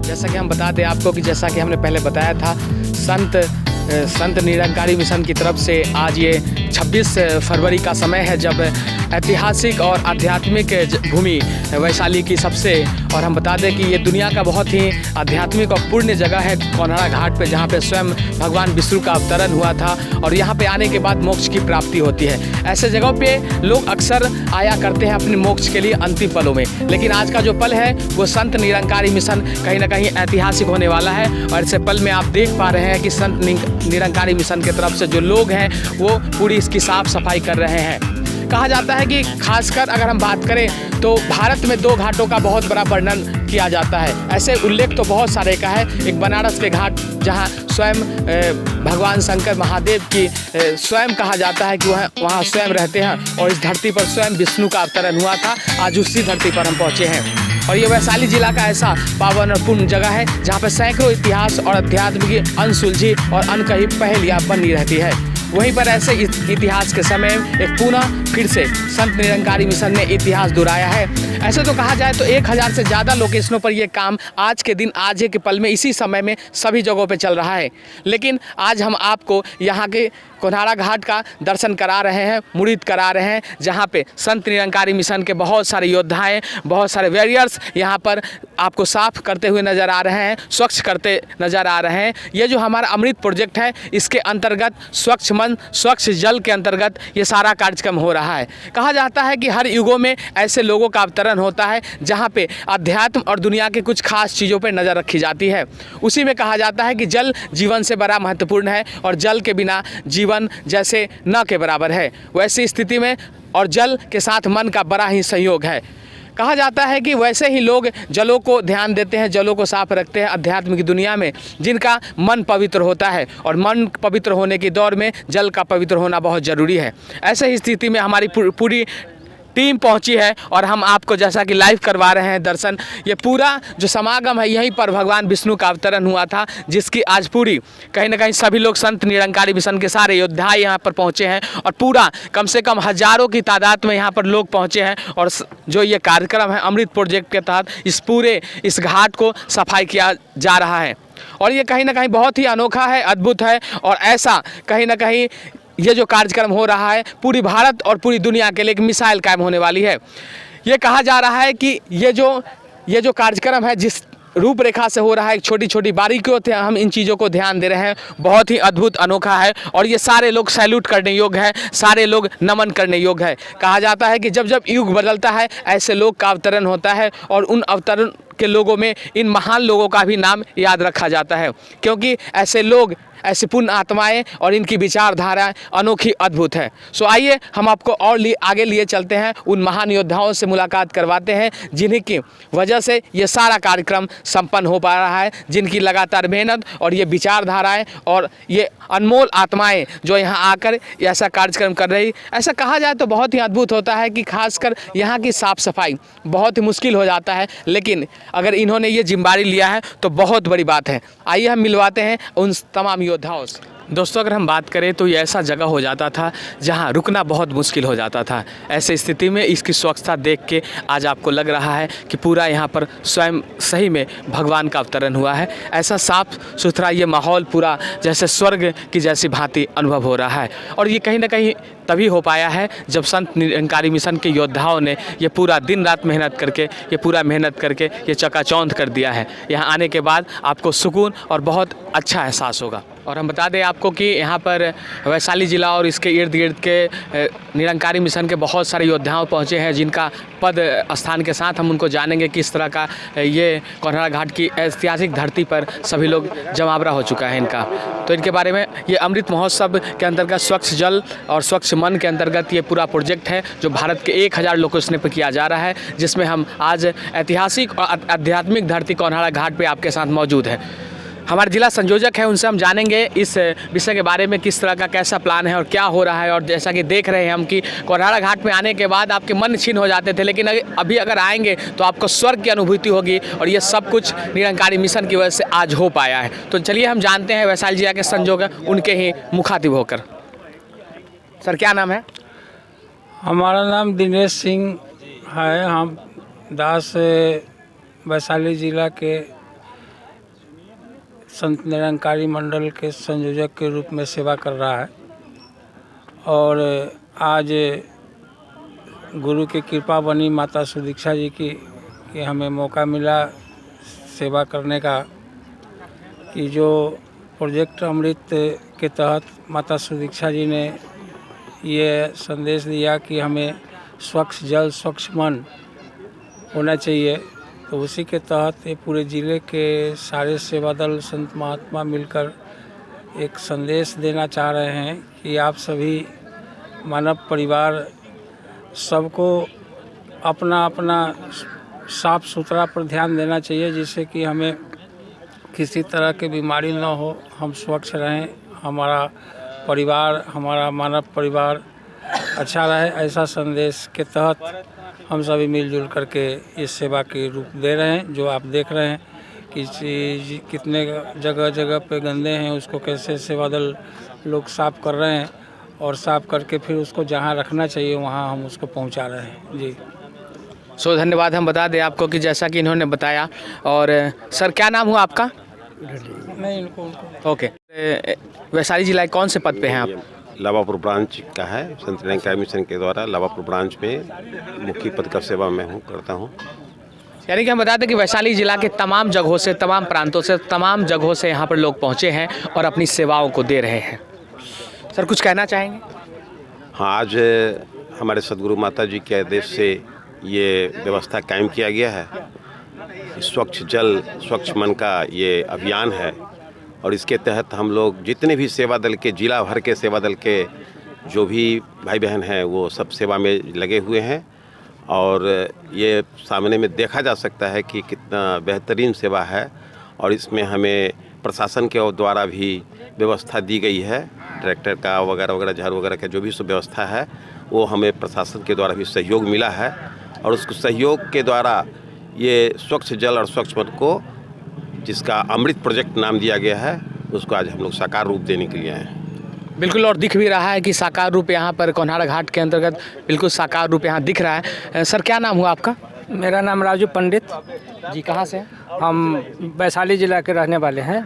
जैसा कि हम बता दें आपको कि जैसा कि हमने पहले बताया था, संत निरंकारी मिशन की तरफ से आज ये 26 फरवरी का समय है जब ऐतिहासिक और आध्यात्मिक भूमि वैशाली की सबसे, और हम बता दें कि ये दुनिया का बहुत ही आध्यात्मिक और पुण्य जगह है कोन्हाड़ा घाट पे, जहाँ पे स्वयं भगवान विष्णु का अवतरण हुआ था और यहाँ पे आने के बाद मोक्ष की प्राप्ति होती है। ऐसे जगहों पे लोग अक्सर आया करते हैं अपने मोक्ष के लिए अंतिम पलों में, लेकिन आज का जो पल है वो संत निरंकारी मिशन कहीं ना कहीं ऐतिहासिक होने वाला है। और ऐसे पल में आप देख पा रहे हैं कि संत निरंकारी मिशन की तरफ से जो लोग हैं वो पूरी इसकी साफ सफाई कर रहे हैं। कहा जाता है कि खासकर अगर हम बात करें तो भारत में 2 घाटों का बहुत बड़ा वर्णन किया जाता है। ऐसे उल्लेख तो बहुत सारे का है। एक बनारस के घाट जहां स्वयं भगवान शंकर महादेव की स्वयं कहा जाता है कि वहाँ स्वयं रहते हैं और इस धरती पर स्वयं विष्णु का अवतरण हुआ था। आज उसी धरती पर हम पहुँचे हैं और ये वैशाली जिला का ऐसा पावन और पुण्य जगह है जहाँ पर सैकड़ों इतिहास और अध्यात्म की अनसुलझी और अनकही पहेलियाँ बनी रहती है। वहीं पर ऐसे इतिहास के समय एक पुनः फिर से संत निरंकारी मिशन ने इतिहास दोहराया है। ऐसे तो कहा जाए तो 1000 से ज़्यादा लोकेशनों पर यह काम आज के दिन, आज के पल में, इसी समय में सभी जगहों पे चल रहा है। लेकिन आज हम आपको यहाँ के कोन्हाड़ा घाट का दर्शन करा रहे हैं, मुरीद करा रहे हैं, जहाँ पे संत निरंकारी मिशन के बहुत सारे योद्धाएं, बहुत सारे वॉरियर्स यहाँ पर आपको साफ करते हुए नज़र आ रहे हैं, स्वच्छ करते नज़र आ रहे हैं। ये जो हमारा अमृत प्रोजेक्ट है, इसके अंतर्गत स्वच्छ मन स्वच्छ जल के अंतर्गत ये सारा कार्यक्रम हो रहा है। कहा जाता है कि हर युगों में ऐसे लोगों का अवतरण होता है जहाँ पे अध्यात्म और दुनिया के कुछ खास चीज़ों पर नज़र रखी जाती है। उसी में कहा जाता है कि जल जीवन से बड़ा महत्वपूर्ण है और जल के बिना जीवन जैसे न के बराबर है। वैसी स्थिति में और जल के साथ मन का बड़ा ही संयोग है। कहा जाता है कि वैसे ही लोग जलों को ध्यान देते हैं, जलों को साफ रखते हैं अध्यात्म की दुनिया में, जिनका मन पवित्र होता है और मन पवित्र होने की दौर में जल का पवित्र होना बहुत ज़रूरी है। ऐसे ही स्थिति में हमारी पूरी टीम पहुंची है और हम आपको जैसा कि लाइव करवा रहे हैं दर्शन। ये पूरा जो समागम है यहीं पर भगवान विष्णु का अवतरण हुआ था, जिसकी आज पूरी कहीं ना कहीं सभी लोग संत निरंकारी मिशन के सारे योद्धा यहाँ पर पहुँचे हैं और पूरा कम से कम हज़ारों की तादाद में यहाँ पर लोग पहुँचे हैं। और जो ये कार्यक्रम है अमृत प्रोजेक्ट के तहत इस घाट को सफाई किया जा रहा है और ये कहीं ना कहीं बहुत ही अनोखा है, अद्भुत है। और ऐसा कहीं ना कहीं ये जो कार्यक्रम हो रहा है पूरी भारत और पूरी दुनिया के लिए एक मिसाइल कायम होने वाली है। ये कहा जा रहा है कि ये जो कार्यक्रम है जिस रूपरेखा से हो रहा है, एक छोटी छोटी बारीकियों से हम इन चीज़ों को ध्यान दे रहे हैं, बहुत ही अद्भुत अनोखा है और ये सारे लोग सैल्यूट करने योग्य है, सारे लोग नमन करने योग्य है। कहा जाता है कि जब जब युग बदलता है ऐसे लोग का अवतरण होता है और उन अवतरण के लोगों में इन महान लोगों का भी नाम याद रखा जाता है, क्योंकि ऐसे लोग, ऐसी पुण्य आत्माएं और इनकी विचारधारा अनोखी, अद्भुत है। सो आइए हम आपको और आगे लिए चलते हैं, उन महान योद्धाओं से मुलाकात करवाते हैं जिन्हीं की वजह से ये सारा कार्यक्रम संपन्न हो पा रहा है, जिनकी लगातार मेहनत और ये विचारधाराएं और ये अनमोल आत्माएं जो यहाँ आकर ऐसा कार्यक्रम कर रही। ऐसा कहा जाए तो बहुत ही अद्भुत होता है कि खासकर यहाँ की साफ़ सफाई बहुत ही मुश्किल हो जाता है, लेकिन अगर इन्होंने ये जिम्मेदारी लिया है तो बहुत बड़ी बात है। आइए हम मिलवाते हैं उन तमाम योद्धाओं से। दोस्तों अगर हम बात करें तो ये ऐसा जगह हो जाता था जहां रुकना बहुत मुश्किल हो जाता था। ऐसे स्थिति में इसकी स्वच्छता देख के आज आपको लग रहा है कि पूरा यहाँ पर स्वयं सही में भगवान का अवतरण हुआ है। ऐसा साफ़ सुथरा ये माहौल पूरा जैसे स्वर्ग की जैसी भांति अनुभव हो रहा है और ये कहीं ना कहीं तभी हो पाया है जब संत निरंकारी मिशन के योद्धाओं ने ये पूरा दिन रात मेहनत करके ये चकाचौंध कर दिया है। यहाँ आने के बाद आपको सुकून और बहुत अच्छा एहसास होगा। और हम बता दें आपको कि यहाँ पर वैशाली ज़िला और इसके इर्द गिर्द के निरंकारी मिशन के बहुत सारे योद्धाओं पहुँचे हैं, जिनका पद स्थान के साथ हम उनको जानेंगे किस तरह का ये कोन्हाड़ा घाट की ऐतिहासिक धरती पर सभी लोग जमावड़ा हो चुका है इनका। तो इनके बारे में ये अमृत महोत्सव के अंतर्गत स्वच्छ जल और स्वच्छ मन के अंतर्गत ये पूरा प्रोजेक्ट है जो भारत के 1000 लोकेशन पर किया जा रहा है, जिसमें हम आज ऐतिहासिक और आध्यात्मिक धरती कोन्हाड़ा घाट पर आपके साथ मौजूद है। हमारे जिला संयोजक हैं, उनसे हम जानेंगे इस विषय के बारे में, किस तरह का कैसा प्लान है और क्या हो रहा है। और जैसा कि देख रहे हैं हम कि कोन्हाड़ा घाट में आने के बाद आपके मन छीन हो जाते थे, लेकिन अभी अगर आएंगे तो आपको स्वर्ग की अनुभूति होगी और ये सब कुछ निरंकारी मिशन की वजह से आज हो पाया है। तो चलिए हम जानते हैं वैशाली जिला के संयोजक उनके ही मुखातिब होकर। सर क्या नाम है? हमारा नाम दिनेश सिंह है। हम दास वैशाली ज़िला के संत निरंकारी मंडल के संयोजक के रूप में सेवा कर रहा है और आज गुरु की कृपा बनी माता सुदीक्षा जी की कि हमें मौका मिला सेवा करने का कि जो प्रोजेक्ट अमृत के तहत माता सुदीक्षा जी ने ये संदेश दिया कि हमें स्वच्छ जल स्वच्छ मन होना चाहिए, तो उसी के तहत ये पूरे ज़िले के सारे सेवा दल संत महात्मा मिलकर एक संदेश देना चाह रहे हैं कि आप सभी मानव परिवार सबको अपना अपना साफ सुथरा पर ध्यान देना चाहिए, जिससे कि हमें किसी तरह की बीमारी न हो, हम स्वच्छ रहें, हमारा परिवार, हमारा मानव परिवार अच्छा रहे। ऐसा संदेश के तहत हम सभी मिलजुल करके इस सेवा के रूप दे रहे हैं। जो आप देख रहे हैं कि कितने जगह जगह पे गंदे हैं, उसको कैसे सेवा दल लोग साफ़ कर रहे हैं और साफ़ करके फिर उसको जहाँ रखना चाहिए वहाँ हम उसको पहुँचा रहे हैं। जी धन्यवाद। हम बता दें आपको कि जैसा कि इन्होंने बताया। और सर क्या नाम हुआ आपका? नहीं, इनको ओके। वैशाली जिला के कौन से पद पे हैं आप? लावापुर ब्रांच का है, संत निरंकारी मिशन के द्वारा लावापुर ब्रांच में मुख्य पद का सेवा मैं करता हूँ। यानी कि हम बता दें कि वैशाली जिला के तमाम जगहों से, तमाम प्रांतों से, तमाम जगहों से यहाँ पर लोग पहुँचे हैं और अपनी सेवाओं को दे रहे हैं। सर कुछ कहना चाहेंगे? हाँ, आज हमारे सदगुरु माता जी के आदेश से ये व्यवस्था कायम किया गया है। स्वच्छ जल स्वच्छ मन का ये अभियान है और इसके तहत हम लोग जितने भी सेवा दल के, जिला भर के सेवा दल के जो भी भाई बहन हैं वो सब सेवा में लगे हुए हैं और ये सामने में देखा जा सकता है कि कितना बेहतरीन सेवा है। और इसमें हमें प्रशासन के द्वारा भी व्यवस्था दी गई है, ट्रैक्टर का वगैरह वगैरह, झाड़ू वगैरह का जो भी सब व्यवस्था है वो हमें प्रशासन के द्वारा भी सहयोग मिला है और उस सहयोग के द्वारा ये स्वच्छ जल और स्वच्छ मन को, जिसका अमृत प्रोजेक्ट नाम दिया गया है, उसको आज हम लोग साकार रूप देने के लिए आए हैं। बिल्कुल, और दिख भी रहा है कि साकार रूप यहाँ पर कोन्हाड़ा घाट के अंतर्गत बिल्कुल साकार रूप यहाँ दिख रहा है। सर क्या नाम हुआ आपका? मेरा नाम राजू पंडित जी। कहाँ से? हम वैशाली जिला के रहने वाले हैं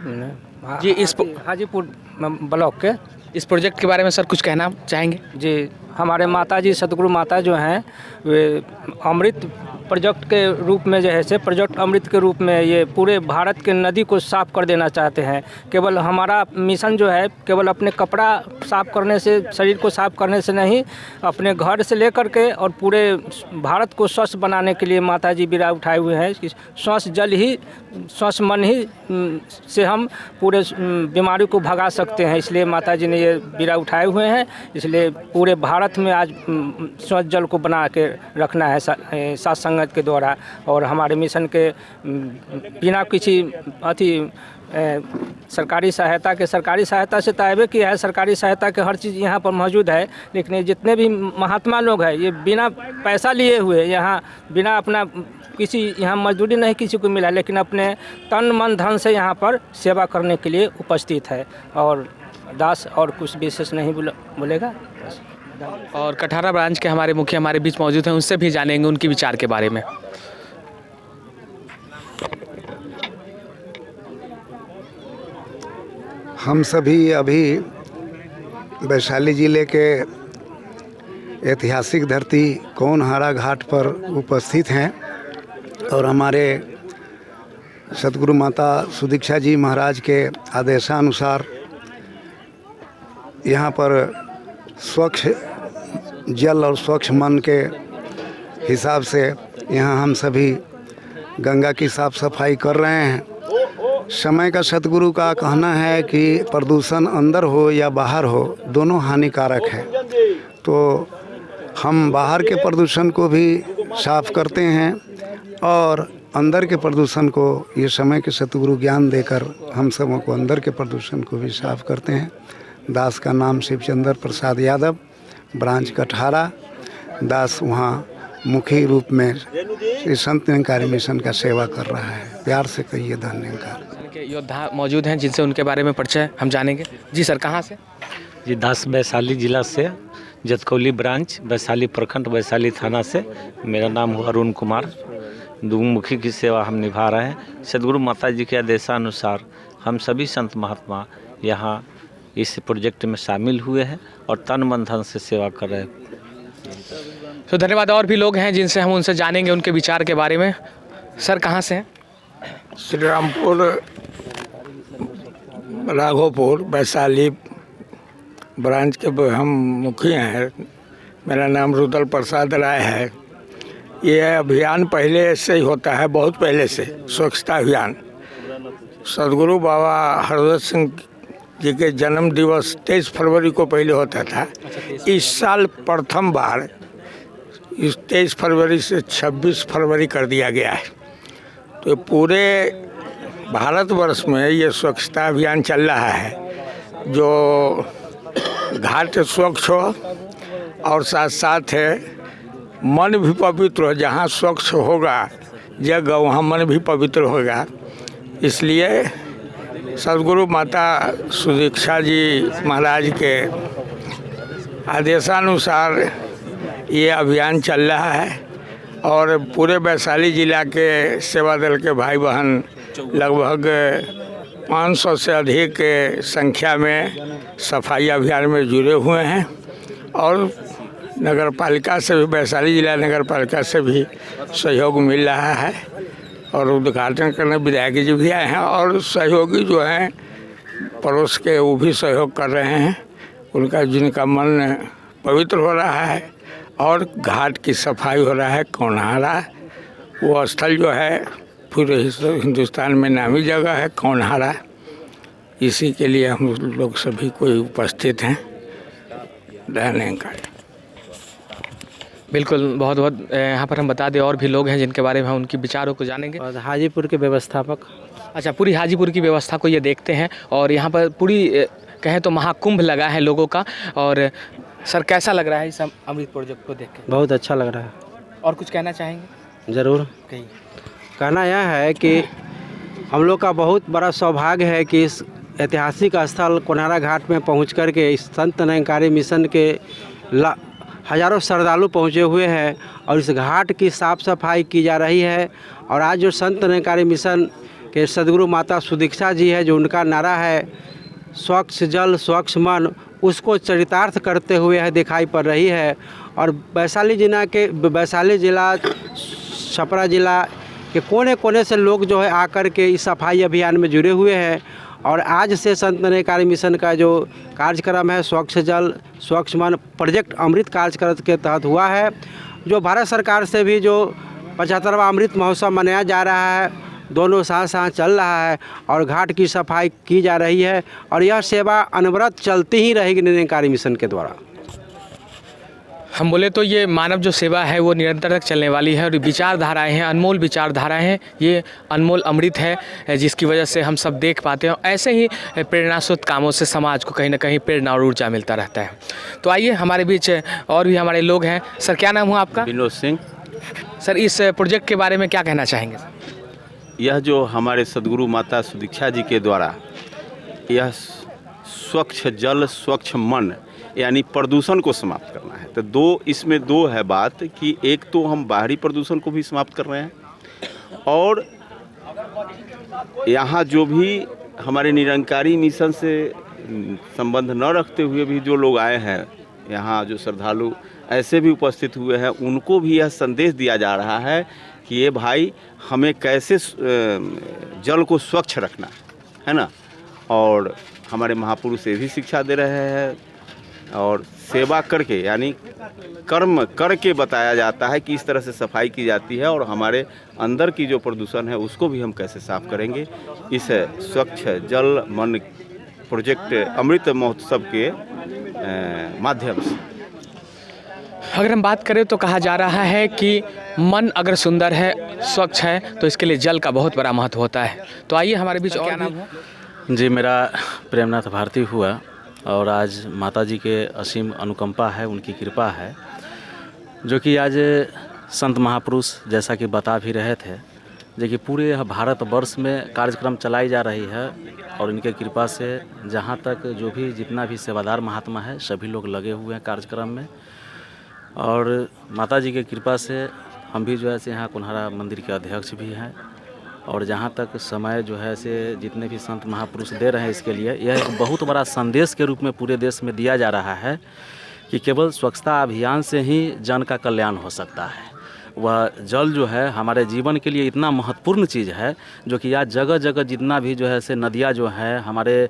जी। इस हाजीपुर ब्लॉक के। इस प्रोजेक्ट के बारे में सर कुछ कहना चाहेंगे? जी, हमारे माता जी सतगुरु माता जो हैं वे अमृत प्रोजेक्ट के रूप में जो है से प्रोजेक्ट अमृत के रूप में ये पूरे भारत के नदी को साफ़ कर देना चाहते हैं। केवल हमारा मिशन जो है केवल अपने कपड़ा साफ़ करने से, शरीर को साफ़ करने से नहीं, अपने घर से लेकर के और पूरे भारत को स्वच्छ बनाने के लिए माता जी बीड़ा उठाए हुए हैं कि स्वच्छ जल ही, स्वच्छ मन ही से हम पूरे बीमारी को भगा सकते हैं। इसलिए माता जी ने ये बीड़ा उठाए हुए हैं। इसलिए पूरे भारत में आज स्वच्छ जल को बना के रखना है साथ संगत के द्वारा। और हमारे मिशन के बिना किसी सरकारी सहायता से तायबे की है। सरकारी सहायता के हर चीज़ यहाँ पर मौजूद है, लेकिन ये जितने भी महात्मा लोग हैं ये बिना पैसा लिए हुए यहाँ, बिना अपना किसी यहाँ मजदूरी नहीं किसी को मिला, लेकिन अपने तन मन धन से यहाँ पर सेवा करने के लिए उपस्थित है। और दास और कुछ विशेष नहीं बोलेगा। और कटहरा ब्रांच के हमारे मुखिया हमारे बीच मौजूद हैं, उनसे भी जानेंगे उनके विचार के बारे में। हम सभी अभी वैशाली ज़िले के ऐतिहासिक धरती कोन्हाड़ा घाट पर उपस्थित हैं और हमारे सतगुरु माता सुदीक्षा जी महाराज के आदेशानुसार यहाँ पर स्वच्छ जल और स्वच्छ मन के हिसाब से यहाँ हम सभी गंगा की साफ़ सफाई कर रहे हैं। समय का सतगुरु का कहना है कि प्रदूषण अंदर हो या बाहर हो, दोनों हानिकारक है। तो हम बाहर के प्रदूषण को भी साफ़ करते हैं और अंदर के प्रदूषण को ये समय के सतगुरु ज्ञान देकर हम सबों को अंदर के प्रदूषण को भी साफ़ करते हैं। दास का नाम शिवचंद्र प्रसाद यादव, ब्रांच कटहरा। दास वहाँ मुखी रूप में इस संत निरंकारी मिशन का सेवा कर रहा है। प्यार से कहिए धन्यवाद। योद्धा मौजूद हैं जिनसे उनके बारे में परिचय हम जानेंगे। जी सर, कहाँ से? जी, दास वैशाली जिला से, जतकौली ब्रांच, वैशाली प्रखंड, वैशाली थाना से। मेरा नाम हुआ अरुण कुमार। दुमुखी की सेवा हम निभा रहे हैं। सदगुरु माता जी के आदेशानुसार हम सभी संत महात्मा यहाँ इस प्रोजेक्ट में शामिल हुए हैं और तन मन धन से सेवा कर रहे हैं। तो धन्यवाद। और भी लोग हैं जिनसे हम उनसे जानेंगे उनके विचार के बारे में। सर कहाँ से हैं? श्री रामपुर, राघोपुर, वैशाली ब्रांच के हम मुखिया हैं। मेरा नाम रुदल प्रसाद राय है। ये अभियान पहले से ही होता है, बहुत पहले से, स्वच्छता अभियान। सदगुरु बाबा हरदत्त सिंह जी के जन्म दिवस 23 फरवरी को पहले होता था। इस साल प्रथम बार इस 23 फरवरी से 26 फरवरी कर दिया गया है। तो पूरे भारतवर्ष में ये स्वच्छता अभियान चल रहा है, जो घाट स्वच्छ हो और साथ साथ मन भी पवित्र हो। जहाँ स्वच्छ होगा जगह, वहाँ मन भी पवित्र होगा। इसलिए सदगुरु माता सुदीक्षा जी महाराज के आदेशानुसार ये अभियान चल रहा है और पूरे वैशाली जिला के सेवा दल के भाई बहन लगभग 500 से अधिक संख्या में सफाई अभियान में जुड़े हुए हैं और नगर पालिका से भी, वैशाली जिला नगर पालिका से भी सहयोग मिल रहा है और उद्घाटन करने विधायक जी भी आए हैं और सहयोगी जो हैं पड़ोस के वो भी सहयोग कर रहे हैं। उनका जिनका मन पवित्र हो रहा है और घाट की सफाई हो रहा है। कौनहारा वो स्थल जो है पूरे हिंदुस्तान में नामी जगह है, कौनहारा। इसी के लिए हम लोग सभी कोई उपस्थित हैं रहने का। बिल्कुल, बहुत बहुत यहाँ पर हम बता दें और भी लोग हैं जिनके बारे में हम उनके विचारों को जानेंगे। और हाजीपुर के व्यवस्थापक। अच्छा, पूरी हाजीपुर की व्यवस्था को ये देखते हैं और यहाँ पर पूरी कहें तो महाकुंभ लगा है लोगों का। और सर कैसा लग रहा है इस अमृत प्रोजेक्ट को देख के? बहुत अच्छा लग रहा है। और कुछ कहना चाहेंगे? ज़रूर। कहीं कहना यह है कि हम लोग का बहुत बड़ा सौभाग्य है कि इस ऐतिहासिक स्थल कोनहारा घाट में पहुँच कर के इस संत निरंकारी मिशन के हज़ारों श्रद्धालु पहुँचे हुए हैं और इस घाट की साफ़ सफाई की जा रही है। और आज जो संत निरंकारी मिशन के सदगुरु माता सुदीक्षा जी है, जो उनका नारा है स्वच्छ जल स्वच्छ मन, उसको चरितार्थ करते हुए है दिखाई पड़ रही है। और वैशाली जिला छपरा जिला के कोने कोने से लोग जो है आकर के इस सफाई अभियान में जुड़े हुए हैं। और आज से संत निरंकारी मिशन का जो कार्यक्रम है स्वच्छ जल स्वच्छ मन प्रोजेक्ट अमृत कार्यक्रम के तहत हुआ है, जो भारत सरकार से भी जो 75वां अमृत महोत्सव मनाया जा रहा है, दोनों साथ साथ चल रहा है और घाट की सफाई की जा रही है और यह सेवा अनवरत चलती ही रहेगी निरंकारी मिशन के द्वारा। हम बोले तो ये मानव जो सेवा है वो निरंतर तक चलने वाली है और विचारधाराएं हैं, अनमोल विचारधाराएं हैं, ये अनमोल अमृत है जिसकी वजह से हम सब देख पाते हैं। ऐसे ही प्रेरणास्रोत कामों से समाज को कहीं ना कहीं प्रेरणा और ऊर्जा मिलता रहता है। तो आइए हमारे बीच और भी हमारे लोग हैं। सर क्या नाम हुआ आपका? विनोद सिंह। सर इस प्रोजेक्ट के बारे में क्या कहना चाहेंगे? यह जो हमारे सदगुरु माता सुदीक्षा जी के द्वारा यह स्वच्छ जल स्वच्छ मन यानी प्रदूषण को समाप्त करना है, तो इसमें दो है बात कि एक तो हम बाहरी प्रदूषण को भी समाप्त कर रहे हैं और यहाँ जो भी हमारे निरंकारी मिशन से संबंध न रखते हुए भी जो लोग आए हैं, यहाँ जो श्रद्धालु ऐसे भी उपस्थित हुए हैं, उनको भी यह संदेश दिया जा रहा है कि ये भाई हमें कैसे जल को स्वच्छ रखना है ना। और हमारे महापुरुष ये भी शिक्षा दे रहे हैं और सेवा करके यानी कर्म करके बताया जाता है कि इस तरह से सफाई की जाती है और हमारे अंदर की जो प्रदूषण है उसको भी हम कैसे साफ करेंगे इस स्वच्छ जल मन प्रोजेक्ट अमृत महोत्सव के माध्यम से। अगर हम बात करें तो कहा जा रहा है कि मन अगर सुंदर है, स्वच्छ है, तो इसके लिए जल का बहुत बड़ा महत्व होता है। तो आइए हमारे बीच और क्या नाम है? जी, मेरा प्रेमनाथ भारती हुआ और आज माताजी के असीम अनुकंपा है, उनकी कृपा है, जो कि आज संत महापुरुष जैसा कि बता भी रहे थे, जो कि पूरे भारतवर्ष में कार्यक्रम चलाई जा रही है और इनके कृपा से जहाँ तक जो भी जितना भी सेवादार महात्मा है सभी लोग लगे हुए हैं कार्यक्रम में। और माताजी के कृपा से हम भी जो है यहाँ कोनहारा मंदिर के अध्यक्ष भी हैं और जहाँ तक समय जो है से जितने भी संत महापुरुष दे रहे हैं इसके लिए, यह एक बहुत बड़ा संदेश के रूप में पूरे देश में दिया जा रहा है कि केवल स्वच्छता अभियान से ही जन का कल्याण हो सकता है। वह जल जो है हमारे जीवन के लिए इतना महत्वपूर्ण चीज़ है, जो कि आज जगह जगह जितना भी जो है से नदियाँ जो हैं, हमारे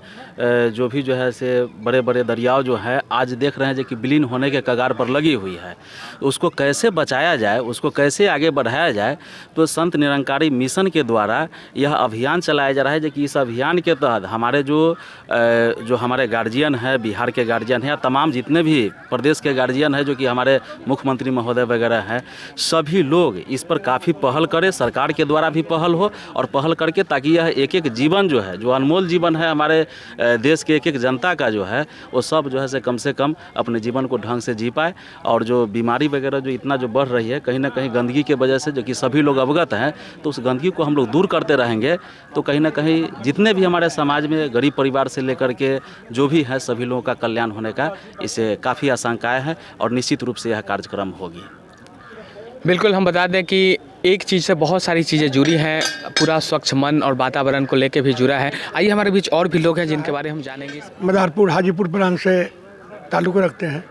जो भी जो है से बड़े बड़े दरियाओं जो है आज देख रहे हैं जो कि विलीन होने के कगार पर लगी हुई है। उसको कैसे बचाया जाए, उसको कैसे आगे बढ़ाया जाए, तो संत निरंकारी मिशन के द्वारा यह अभियान चलाया जा रहा है। जो कि इस अभियान के तहत हमारे जो हमारे गार्जियन है, बिहार के गार्जियन है, तमाम जितने भी प्रदेश के गार्जियन है, जो कि हमारे मुख्यमंत्री महोदय वगैरह हैं, सभी लोग इस पर काफ़ी पहल करें, सरकार के द्वारा भी पहल हो और पहल करके, ताकि यह एक एक जीवन जो है, जो अनमोल जीवन है हमारे देश के एक एक जनता का जो है, वो सब जो है से कम अपने जीवन को ढंग से जी पाए। और जो बीमारी वगैरह जो इतना जो बढ़ रही है, कहीं ना कहीं गंदगी के वजह से, जो कि सभी लोग अवगत हैं, तो उस गंदगी को हम लोग दूर करते रहेंगे तो कहीं ना कहीं जितने भी हमारे समाज में गरीब परिवार से लेकर के जो भी है सभी लोगों का कल्याण होने का इसे काफ़ी आशंकाएँ हैं और निश्चित रूप से यह कार्यक्रम होगी। बिल्कुल, हम बता दें कि एक चीज़ से बहुत सारी चीज़ें जुड़ी हैं, पूरा स्वच्छ मन और वातावरण को लेके भी जुड़ा है। आइए हमारे बीच और भी लोग हैं जिनके बारे में हम जानेंगे। मदारपुर हाजीपुर प्रांत से ताल्लुक़ रखते हैं।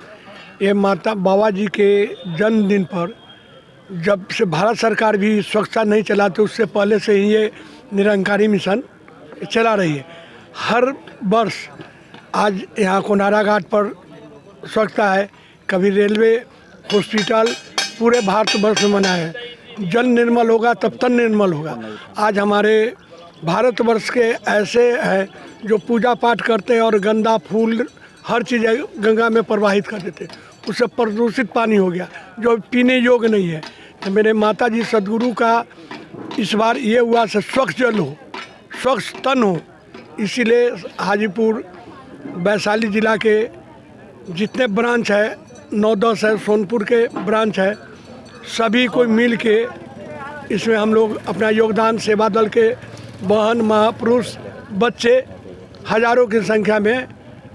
ये माता बाबा जी के जन्मदिन पर जब से भारत सरकार भी स्वच्छता नहीं चलाती, उससे पहले से ही ये निरंकारी मिशन चला रही है। हर वर्ष आज यहाँ कोनारा घाट पर स्वच्छता है, कभी रेलवे, हॉस्पिटल, पूरे भारतवर्ष में मनाया है। जल निर्मल होगा तब तन निर्मल होगा। आज हमारे भारतवर्ष के ऐसे हैं जो पूजा पाठ करते हैं और गंदा फूल हर चीज़ गंगा में प्रवाहित कर देते हैं, उससे प्रदूषित पानी हो गया जो पीने योग्य नहीं है। तो मेरे माता जी सदगुरु का इस बार ये हुआ से स्वच्छ जल हो, स्वच्छ तन हो, इसीलिए हाजीपुर वैशाली ज़िला के जितने ब्रांच है, 9-10 है, सोनपुर के ब्रांच है, सभी कोई मिल के इसमें हम लोग अपना योगदान, सेवा दल के बहन, महापुरुष, बच्चे हज़ारों की संख्या में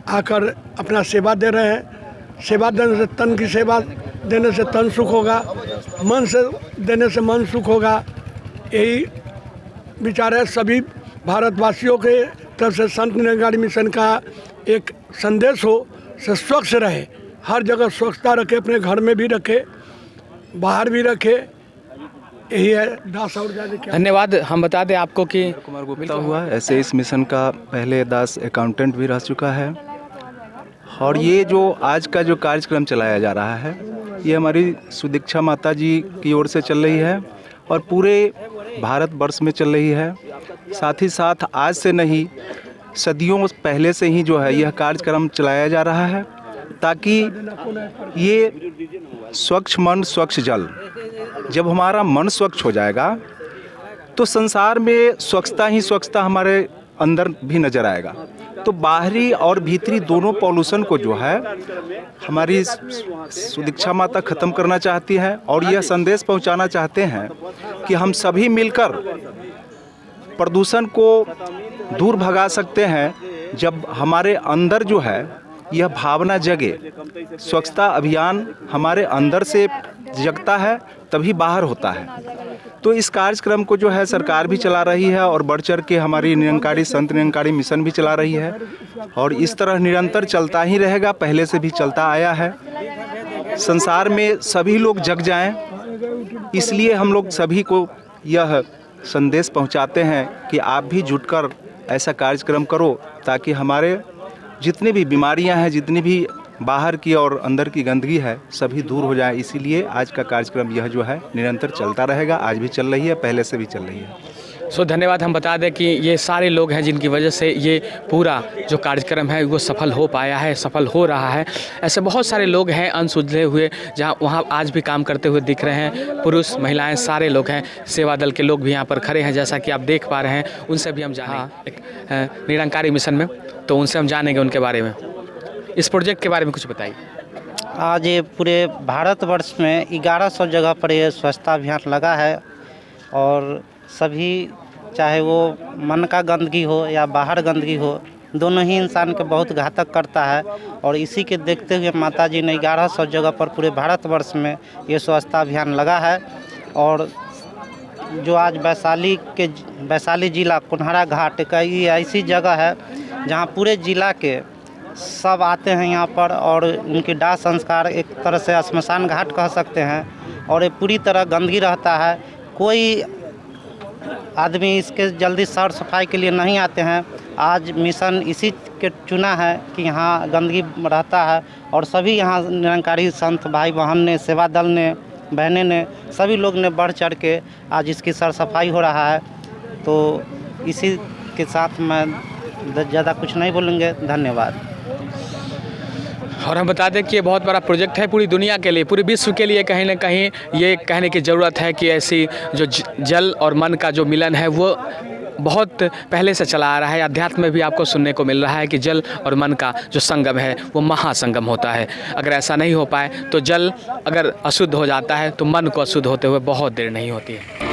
आकर अपना सेवा दे रहे हैं। सेवा देने से तन की सेवा देने से तन सुख होगा, मन से देने से मन सुख होगा। यही विचार है सभी भारतवासियों के तरफ से। संत निरंकारी मिशन का एक संदेश हो से स्वच्छ रहे, हर जगह स्वच्छता रखे, अपने घर में भी रखे, बाहर भी रखे। यही है दास। और ज़्यादा क्या। धन्यवाद। हम बता दें आपको कि कुमार गुप्ता हुआ, ऐसे इस मिशन का पहले दास अकाउंटेंट भी रह चुका है। और ये जो आज का जो कार्यक्रम चलाया जा रहा है, ये हमारी सुदीक्षा माता जी की ओर से चल रही है और पूरे भारतवर्ष में चल रही है। साथ ही साथ आज से नहीं, सदियों पहले से ही जो है यह कार्यक्रम चलाया जा रहा है, ताकि ये स्वच्छ मन स्वच्छ जल, जब हमारा मन स्वच्छ हो जाएगा तो संसार में स्वच्छता ही स्वच्छता हमारे अंदर भी नज़र आएगा। तो बाहरी और भीतरी दोनों पॉल्यूशन को जो है हमारी सुदीक्षा माता ख़त्म करना चाहती है और यह संदेश पहुंचाना चाहते हैं कि हम सभी मिलकर प्रदूषण को दूर भगा सकते हैं जब हमारे अंदर जो है यह भावना जगे। स्वच्छता अभियान हमारे अंदर से जगता है तभी बाहर होता है। तो इस कार्यक्रम को जो है सरकार भी चला रही है और बढ़ चढ़ के हमारी निरंकारी संत निरंकारी मिशन भी चला रही है और इस तरह निरंतर चलता ही रहेगा, पहले से भी चलता आया है। संसार में सभी लोग जग जाएं, इसलिए हम लोग सभी को यह संदेश पहुंचाते हैं कि आप भी जुटकर ऐसा कार्यक्रम करो, ताकि हमारे जितनी भी बीमारियां हैं, जितनी भी बाहर की और अंदर की गंदगी है, सभी दूर हो जाए। इसीलिए आज का कार्यक्रम यह जो है निरंतर चलता रहेगा, आज भी चल रही है, पहले से भी चल रही है। धन्यवाद। हम बता दें कि ये सारे लोग हैं जिनकी वजह से ये पूरा जो कार्यक्रम है वो सफल हो पाया है, सफल हो रहा है। ऐसे बहुत सारे लोग हैं अनसुलझे हुए, जहाँ वहाँ आज भी काम करते हुए दिख रहे हैं। पुरुष, महिलाएं, सारे लोग हैं। सेवा दल के लोग भी यहाँ पर खड़े हैं, जैसा कि आप देख पा रहे हैं। उनसे भी हम जानेंगे निरंकारी मिशन में, तो उनसे हम जानेंगे उनके बारे में। इस प्रोजेक्ट के बारे में कुछ बताइए। आज ये पूरे भारतवर्ष में 1100 जगह पर ये स्वच्छता अभियान लगा है और सभी, चाहे वो मन का गंदगी हो या बाहर गंदगी हो, दोनों ही इंसान के बहुत घातक करता है। और इसी के देखते हुए माता जी ने 1100 जगह पर पूरे भारतवर्ष में ये स्वच्छता अभियान लगा है और जो आज वैशाली जिला कुन्हरा घाट का ये ऐसी जगह है जहाँ पूरे जिला के सब आते हैं यहाँ पर, और उनकी दाह संस्कार एक तरह से श्मशान घाट कह सकते हैं। और ये पूरी तरह गंदगी रहता है, कोई आदमी इसके जल्दी साफ सफाई के लिए नहीं आते हैं। आज मिशन इसी के चुना है कि यहाँ गंदगी रहता है, और सभी यहाँ निरंकारी संत भाई बहन ने, सेवा दल ने, बहनें ने, सभी लोग ने बढ़ चढ़ के आज इसकी सर सफाई हो रहा है। तो इसी के साथ मैं ज़्यादा कुछ नहीं बोलूँगे। धन्यवाद। और हम बता दें कि ये बहुत बड़ा प्रोजेक्ट है पूरी दुनिया के लिए, पूरे विश्व के लिए कहीं ना कहीं ये कहने की ज़रूरत है कि ऐसी जो जल और मन का जो मिलन है वो बहुत पहले से चला आ रहा है। अध्यात्म में भी आपको सुनने को मिल रहा है कि जल और मन का जो संगम है वो महासंगम होता है। अगर ऐसा नहीं हो पाए तो जल अगर अशुद्ध हो जाता है तो मन को अशुद्ध होते हुए बहुत देर नहीं होती है।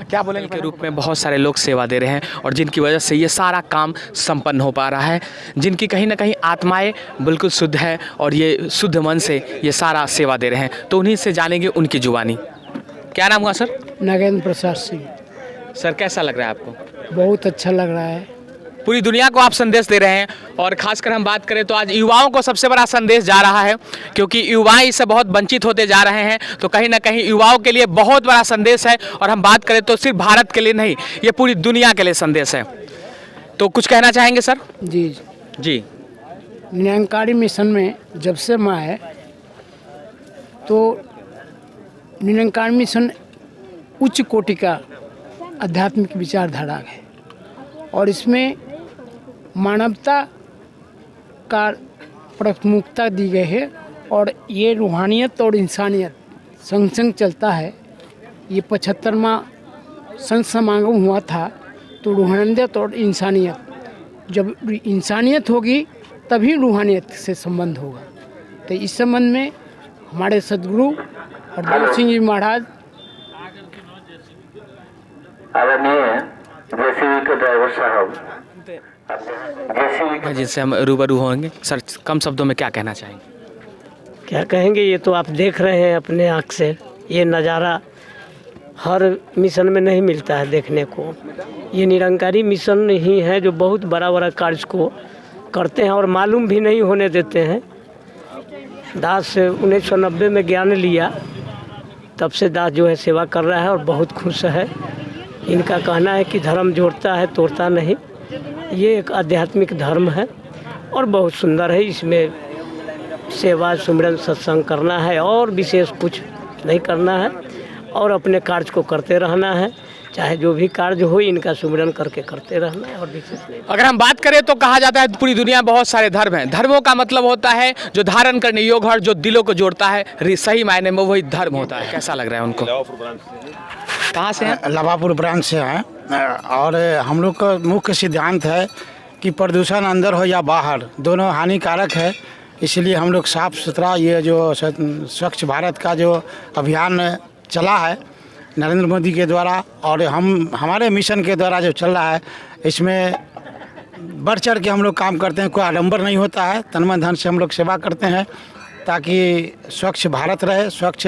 क्या बोलेंगे के रूप में बहुत सारे लोग सेवा दे रहे हैं और जिनकी वजह से ये सारा काम संपन्न हो पा रहा है, जिनकी कहीं ना कहीं आत्माएं बिल्कुल शुद्ध है और ये शुद्ध मन से ये सारा सेवा दे रहे हैं। तो उन्हीं से जानेंगे उनकी जुबानी। क्या नाम हुआ सर? नागेंद्र प्रसाद सिंह। सर कैसा लग रहा है आपको? बहुत अच्छा लग रहा है। पूरी दुनिया को आप संदेश दे रहे हैं और खासकर हम बात करें तो आज युवाओं को सबसे बड़ा संदेश जा रहा है, क्योंकि युवा इससे बहुत वंचित होते जा रहे हैं। तो कहीं ना कहीं युवाओं के लिए बहुत बड़ा संदेश है, और हम बात करें तो सिर्फ भारत के लिए नहीं, ये पूरी दुनिया के लिए संदेश है। तो कुछ कहना चाहेंगे सर? जी जी। निरंकारी मिशन में जब से मैं आए तो निरंकारी मिशन उच्च कोटि का आध्यात्मिक विचारधारा है, और इसमें मानवता का प्राथमिकता दी गई है, और ये रूहानियत और इंसानियत संग संग चलता है। ये 75वां संत समागम हुआ था, तो रूहानियत और इंसानियत, जब इंसानियत होगी तभी रूहानियत से संबंध होगा। तो इस संबंध में हमारे सदगुरु हरदेव सिंह जी महाराज जेसीबी के ड्राइवर साहब, जिससे हम रूबरू होंगे, सर कम शब्दों में क्या कहना चाहेंगे? क्या कहेंगे, ये तो आप देख रहे हैं अपने आँख से। ये नज़ारा हर मिशन में नहीं मिलता है देखने को। ये निरंकारी मिशन ही है जो बहुत बड़ा बड़ा कार्य को करते हैं और मालूम भी नहीं होने देते हैं। दास से 1990 में ज्ञान लिया, तब से दास जो है सेवा कर रहा है और बहुत खुश है। इनका कहना है कि धर्म जोड़ता है तोड़ता नहीं। ये एक आध्यात्मिक धर्म है और बहुत सुंदर है। इसमें सेवा, सुमिरन, सत्संग करना है और विशेष कुछ नहीं करना है, और अपने कार्य को करते रहना है। चाहे जो भी कार्य हो, इनका सुमिरन करके करते रहना है और विशेष नहीं। अगर हम बात करें तो कहा जाता है पूरी दुनिया में बहुत सारे धर्म हैं। धर्मों का मतलब होता है जो धारण करने योग्य और जो दिलों को जोड़ता है, सही मायने में वही धर्म होता है। कैसा लग रहा है उनको? कहाँ से हैं? लवापुर ब्रांच से हैं। और हम लोग का मुख्य सिद्धांत है कि प्रदूषण अंदर हो या बाहर, दोनों हानिकारक है। इसलिए हम लोग साफ़ सुथरा, ये जो स्वच्छ भारत का जो अभियान चला है नरेंद्र मोदी के द्वारा, और हमारे मिशन के द्वारा जो चल रहा है, इसमें बढ़ चढ़ के हम लोग काम करते हैं। कोई आडंबर नहीं होता है, तन मन धन से हम लोग सेवा करते हैं ताकि स्वच्छ भारत रहे, स्वच्छ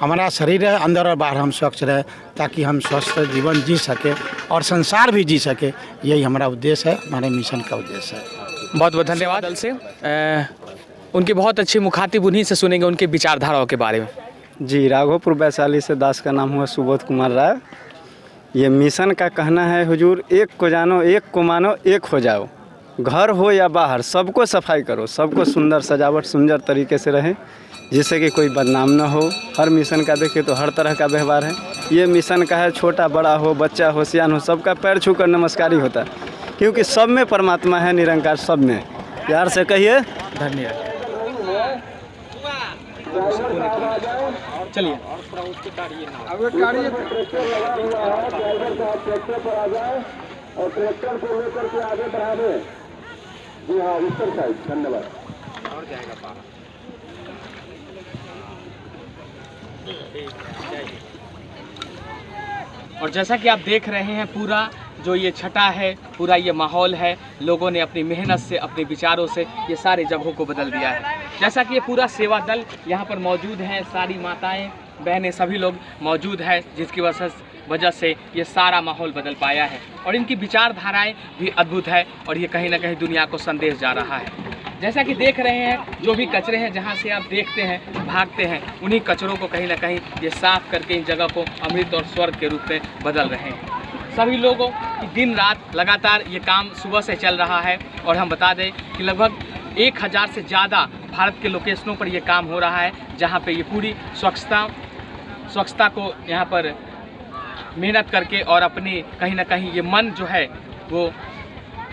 हमारा शरीर है, अंदर और बाहर हम स्वच्छ रहे, ताकि हम स्वस्थ जीवन जी सके और संसार भी जी सके। यही हमारा उद्देश्य है, हमारे मिशन का उद्देश्य है। बहुत बहुत धन्यवाद। दल से उनकी बहुत अच्छी मुखातिब, उन्हीं से सुनेंगे उनके विचारधाराओं के बारे में। जी, राघोपुर वैशाली से दास का नाम हुआ सुबोध कुमार राय। ये मिशन का कहना है, हुजूर एक को जानो, एक को मानो, एक हो जाओ। घर हो या बाहर, सबको सफाई करो, सबको सुंदर सजावट, सुंदर तरीके से रहे, जिससे कि कोई बदनाम ना हो। हर मिशन का देखें तो हर तरह का व्यवहार है। ये मिशन का है, छोटा बड़ा हो, बच्चा हो, सियान हो, सबका पैर छूकर नमस्कार ही होता है, क्योंकि सब में परमात्मा है, निरंकार सब में। प्यार से कहिए धन्यवाद। चलिए और ट्रैक्टर को लेकर के आगे बढ़ावे। जी हाँ, उत्तर साइड। धन्यवाद। और जाएगा और जैसा कि आप देख रहे हैं, पूरा जो ये छटा है, पूरा ये माहौल है, लोगों ने अपनी मेहनत से, अपने विचारों से ये सारे जगहों को बदल दिया है। जैसा कि ये पूरा सेवा दल यहाँ पर मौजूद है, सारी माताएं बहनें सभी लोग मौजूद है, जिसकी वजह से ये सारा माहौल बदल पाया है। और इनकी विचारधाराएं भी अद्भुत है और ये कहीं ना कहीं दुनिया को संदेश जा रहा है। जैसा कि देख रहे हैं, जो भी कचरे हैं जहाँ से आप देखते हैं, भागते हैं, उन्हीं कचरों को कहीं ना कहीं ये साफ करके इन जगह को अमृत और स्वर्ग के रूप में बदल रहे हैं। सभी लोगों की दिन रात लगातार ये काम सुबह से चल रहा है और हम बता दें कि लगभग 1000 से ज़्यादा भारत के लोकेशनों पर ये काम हो रहा है, जहाँ पे ये पूरी स्वच्छता को यहाँ पर मेहनत करके और अपनी कहीं ना कहीं ये मन जो है वो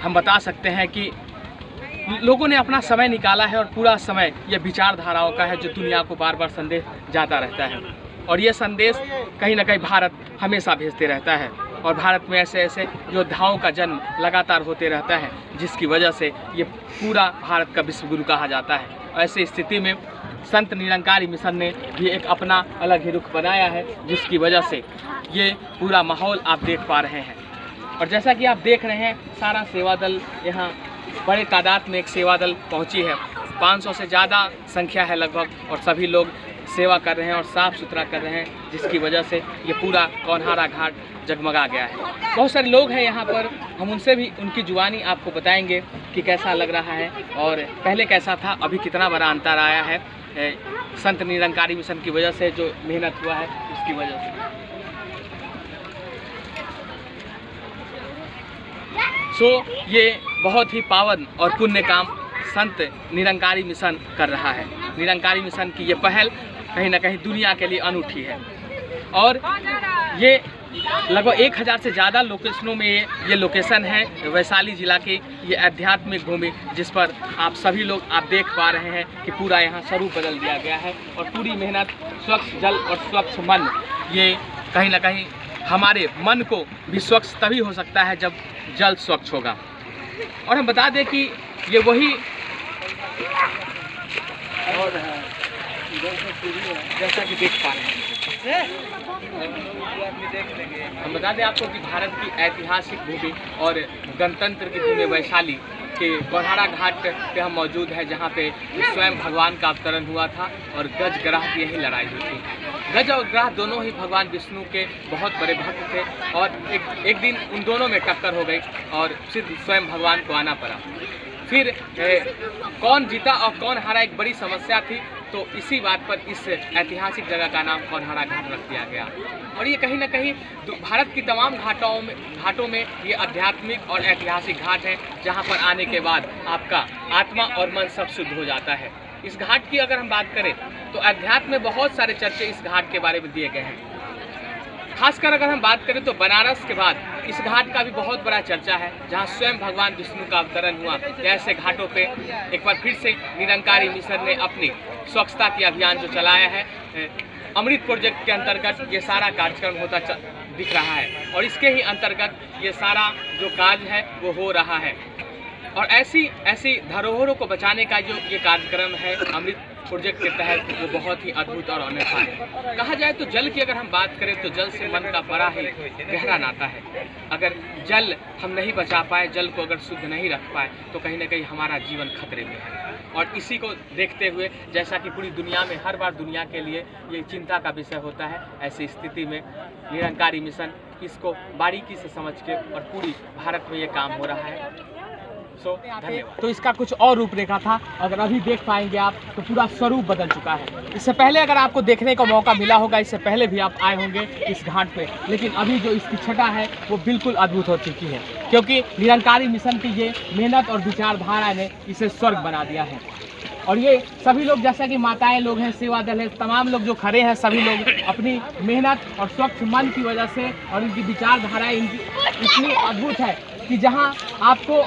हम बता सकते हैं कि लोगों ने अपना समय निकाला है और पूरा समय ये विचारधाराओं का है, जो दुनिया को बार बार संदेश जाता रहता है। और ये संदेश कहीं ना कहीं भारत हमेशा भेजते रहता है और भारत में ऐसे ऐसे योद्धाओं का जन्म लगातार होते रहता है, जिसकी वजह से ये पूरा भारत का विश्वगुरु कहा जाता है। ऐसी स्थिति में संत निरंकारी मिशन ने भी एक अपना अलग ही रुख बनाया है, जिसकी वजह से ये पूरा माहौल आप देख पा रहे हैं। और जैसा कि आप देख रहे हैं, सारा सेवा दल यहाँ बड़े तादाद में एक सेवा दल पहुँची है, 500 से ज़्यादा संख्या है लगभग, और सभी लोग सेवा कर रहे हैं और साफ़ सुथरा कर रहे हैं, जिसकी वजह से ये पूरा कौनहारा घाट जगमगा गया है। बहुत सारे लोग हैं यहाँ पर, हम उनसे भी उनकी जुबानी आपको बताएंगे कि कैसा लग रहा है और पहले कैसा था, अभी कितना बड़ा अंतर आया है संत निरंकारी मिशन की वजह से, जो मेहनत हुआ है उसकी वजह से। ये बहुत ही पावन और पुण्य काम संत निरंकारी मिशन कर रहा है। निरंकारी मिशन की ये पहल कहीं ना कहीं दुनिया के लिए अनूठी है और ये लगभग 1000 से ज़्यादा लोकेशनों में ये लोकेशन है। वैशाली ज़िला की ये आध्यात्मिक भूमि, जिस पर आप सभी लोग आप देख पा रहे हैं कि पूरा यहाँ स्वरूप बदल दिया गया है और पूरी मेहनत, स्वच्छ जल और स्वच्छ मन, ये कहीं ना कहीं हमारे मन को भी स्वच्छ तभी हो सकता है जब जल स्वच्छ होगा। और हम बता दें कि ये वही जैसा कि देख पा रहे हैं, हम बता दें आपको कि भारत की ऐतिहासिक भूमि और गणतंत्र की भूमि वैशाली के कौनहारा घाट पे हम मौजूद है, जहाँ पे स्वयं भगवान का अवतरण हुआ था और गज ग्रह की यही लड़ाई हुई थी। गज और ग्रह दोनों ही भगवान विष्णु के बहुत बड़े भक्त थे और एक दिन उन दोनों में टक्कर हो गई और सिर्फ स्वयं भगवान को आना पड़ा। फिर कौन जीता और कौन हारा एक बड़ी समस्या थी, तो इसी बात पर इस ऐतिहासिक जगह का नाम कौनहारा घाट रख दिया गया। और ये कहीं ना कहीं भारत की तमाम घाटों में ये आध्यात्मिक और ऐतिहासिक घाट है, जहाँ पर आने के बाद आपका आत्मा और मन सब शुद्ध हो जाता है। इस घाट की अगर हम बात करें तो अध्यात्म में बहुत सारे चर्चे इस घाट के बारे में दिए गए हैं। खासकर अगर हम बात करें तो बनारस के बाद इस घाट का भी बहुत बड़ा चर्चा है, जहां स्वयं भगवान विष्णु का अवतरण हुआ। ऐसे घाटों पे एक बार फिर से निरंकारी मिशन ने अपनी स्वच्छता की अभियान जो चलाया है, अमृत प्रोजेक्ट के अंतर्गत ये सारा कार्यक्रम होता दिख रहा है और इसके ही अंतर्गत ये सारा जो कार्य है वो हो रहा है। और ऐसी धरोहरों को बचाने का जो ये कार्यक्रम है अमृत प्रोजेक्ट के तहत, वो बहुत ही अद्भुत और अनोखा है। कहा जाए तो जल की अगर हम बात करें तो जल से मन का बड़ा ही गहरा नाता है। अगर जल हम नहीं बचा पाए, जल को अगर शुद्ध नहीं रख पाए, तो कहीं ना कहीं हमारा जीवन खतरे में है। और इसी को देखते हुए, जैसा कि पूरी दुनिया में हर बार दुनिया के लिए ये चिंता का विषय होता है, ऐसी स्थिति में निरंकारी मिशन इसको बारीकी से समझ के और पूरी भारत में ये काम हो रहा है। धन्यवाद। तो इसका कुछ और रूपरेखा था, अगर अभी देख पाएंगे आप तो पूरा स्वरूप बदल चुका है। इससे पहले अगर आपको देखने का मौका मिला होगा, इससे पहले भी आप आए होंगे इस घाट पे, लेकिन अभी जो इसकी छटा है वो बिल्कुल अद्भुत हो चुकी है, क्योंकि निरंकारी मिशन की ये मेहनत और विचारधारा ने इसे स्वर्ग बना दिया है। और ये सभी लोग, जैसा कि माताएं लोग हैं, सेवा दल है, तमाम लोग जो खड़े हैं, सभी लोग अपनी मेहनत और स्वच्छ मन की वजह से और इनकी विचारधारा इनकी इतनी अद्भुत है कि जहां आपको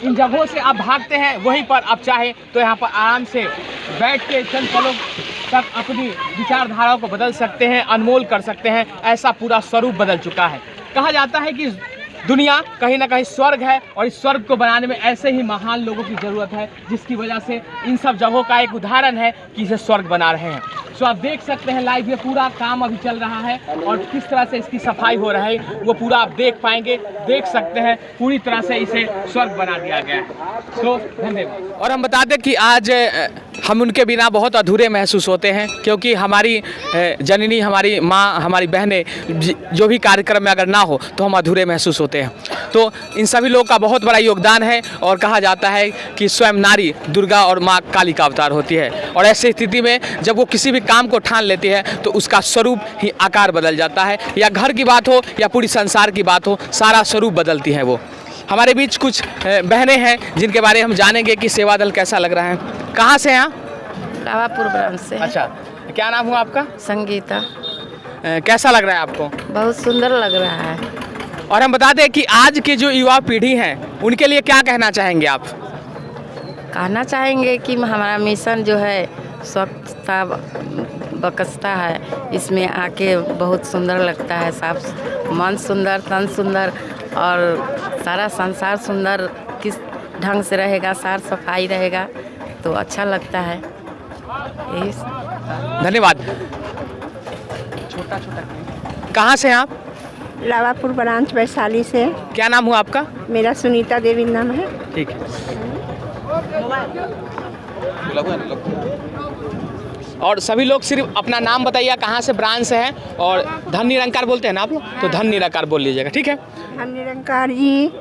इन जगहों से आप भागते हैं, वहीं पर आप चाहे तो यहाँ पर आराम से बैठ के चंद पलों तक अपनी विचारधाराओं को बदल सकते हैं, अनमोल कर सकते हैं। ऐसा पूरा स्वरूप बदल चुका है। कहा जाता है कि दुनिया कहीं ना कहीं स्वर्ग है और इस स्वर्ग को बनाने में ऐसे ही महान लोगों की ज़रूरत है, जिसकी वजह से इन सब जगहों का एक उदाहरण है कि इसे स्वर्ग बना रहे हैं। तो आप देख सकते हैं लाइव ये पूरा काम अभी चल रहा है और किस तरह से इसकी सफाई हो रहा है वो पूरा आप देख पाएंगे, देख सकते हैं पूरी तरह से इसे स्वर्ग बना दिया गया है। तो धन्यवाद। और हम बता दें कि आज हम उनके बिना बहुत अधूरे महसूस होते हैं, क्योंकि हमारी जननी, हमारी माँ, हमारी बहनें जो भी कार्यक्रम में अगर ना हो तो हम अधूरे महसूस होते हैं। तो इन सभी लोगों का बहुत बड़ा योगदान है और कहा जाता है कि स्वयं नारी दुर्गा और माँ काली का अवतार होती है और ऐसी स्थिति में जब वो किसी भी काम को ठान लेती है तो उसका स्वरूप ही आकार बदल जाता है। या घर की बात हो या पूरी संसार की बात हो, सारा स्वरूप बदलती है वो। हमारे बीच कुछ बहनें हैं जिनके बारे में हम जानेंगे कि सेवा दल कैसा लग रहा है। कहाँ से हैं आप? लावापुर ब्रांच से। अच्छा, क्या नाम हुआ आपका? संगीता। कैसा लग रहा है आपको? बहुत सुंदर लग रहा है। और हम बता दें कि आज की जो युवा पीढ़ी है उनके लिए क्या कहना चाहेंगे आप? कहना चाहेंगे कि हमारा मिशन जो है स्वच्छता बकसता है, इसमें आके बहुत सुंदर लगता है। साफ मन सुंदर, तन सुंदर और सारा संसार सुंदर किस ढंग से रहेगा, साफ सफाई रहेगा तो अच्छा लगता है। यही। धन्यवाद। छोटा छोटा। कहाँ से हैं आप? लावापुर ब्रांच वैशाली से। क्या नाम हुआ आपका? मेरा सुनीता देवी नाम है। ठीक है। और सभी लोग सिर्फ अपना नाम बताइए, कहाँ से ब्रांच से हैं और धन निरंकार बोलते हैं ना आप लोग, तो धन निरंकार बोल लीजिएगा, ठीक है? धन निरंकार जी।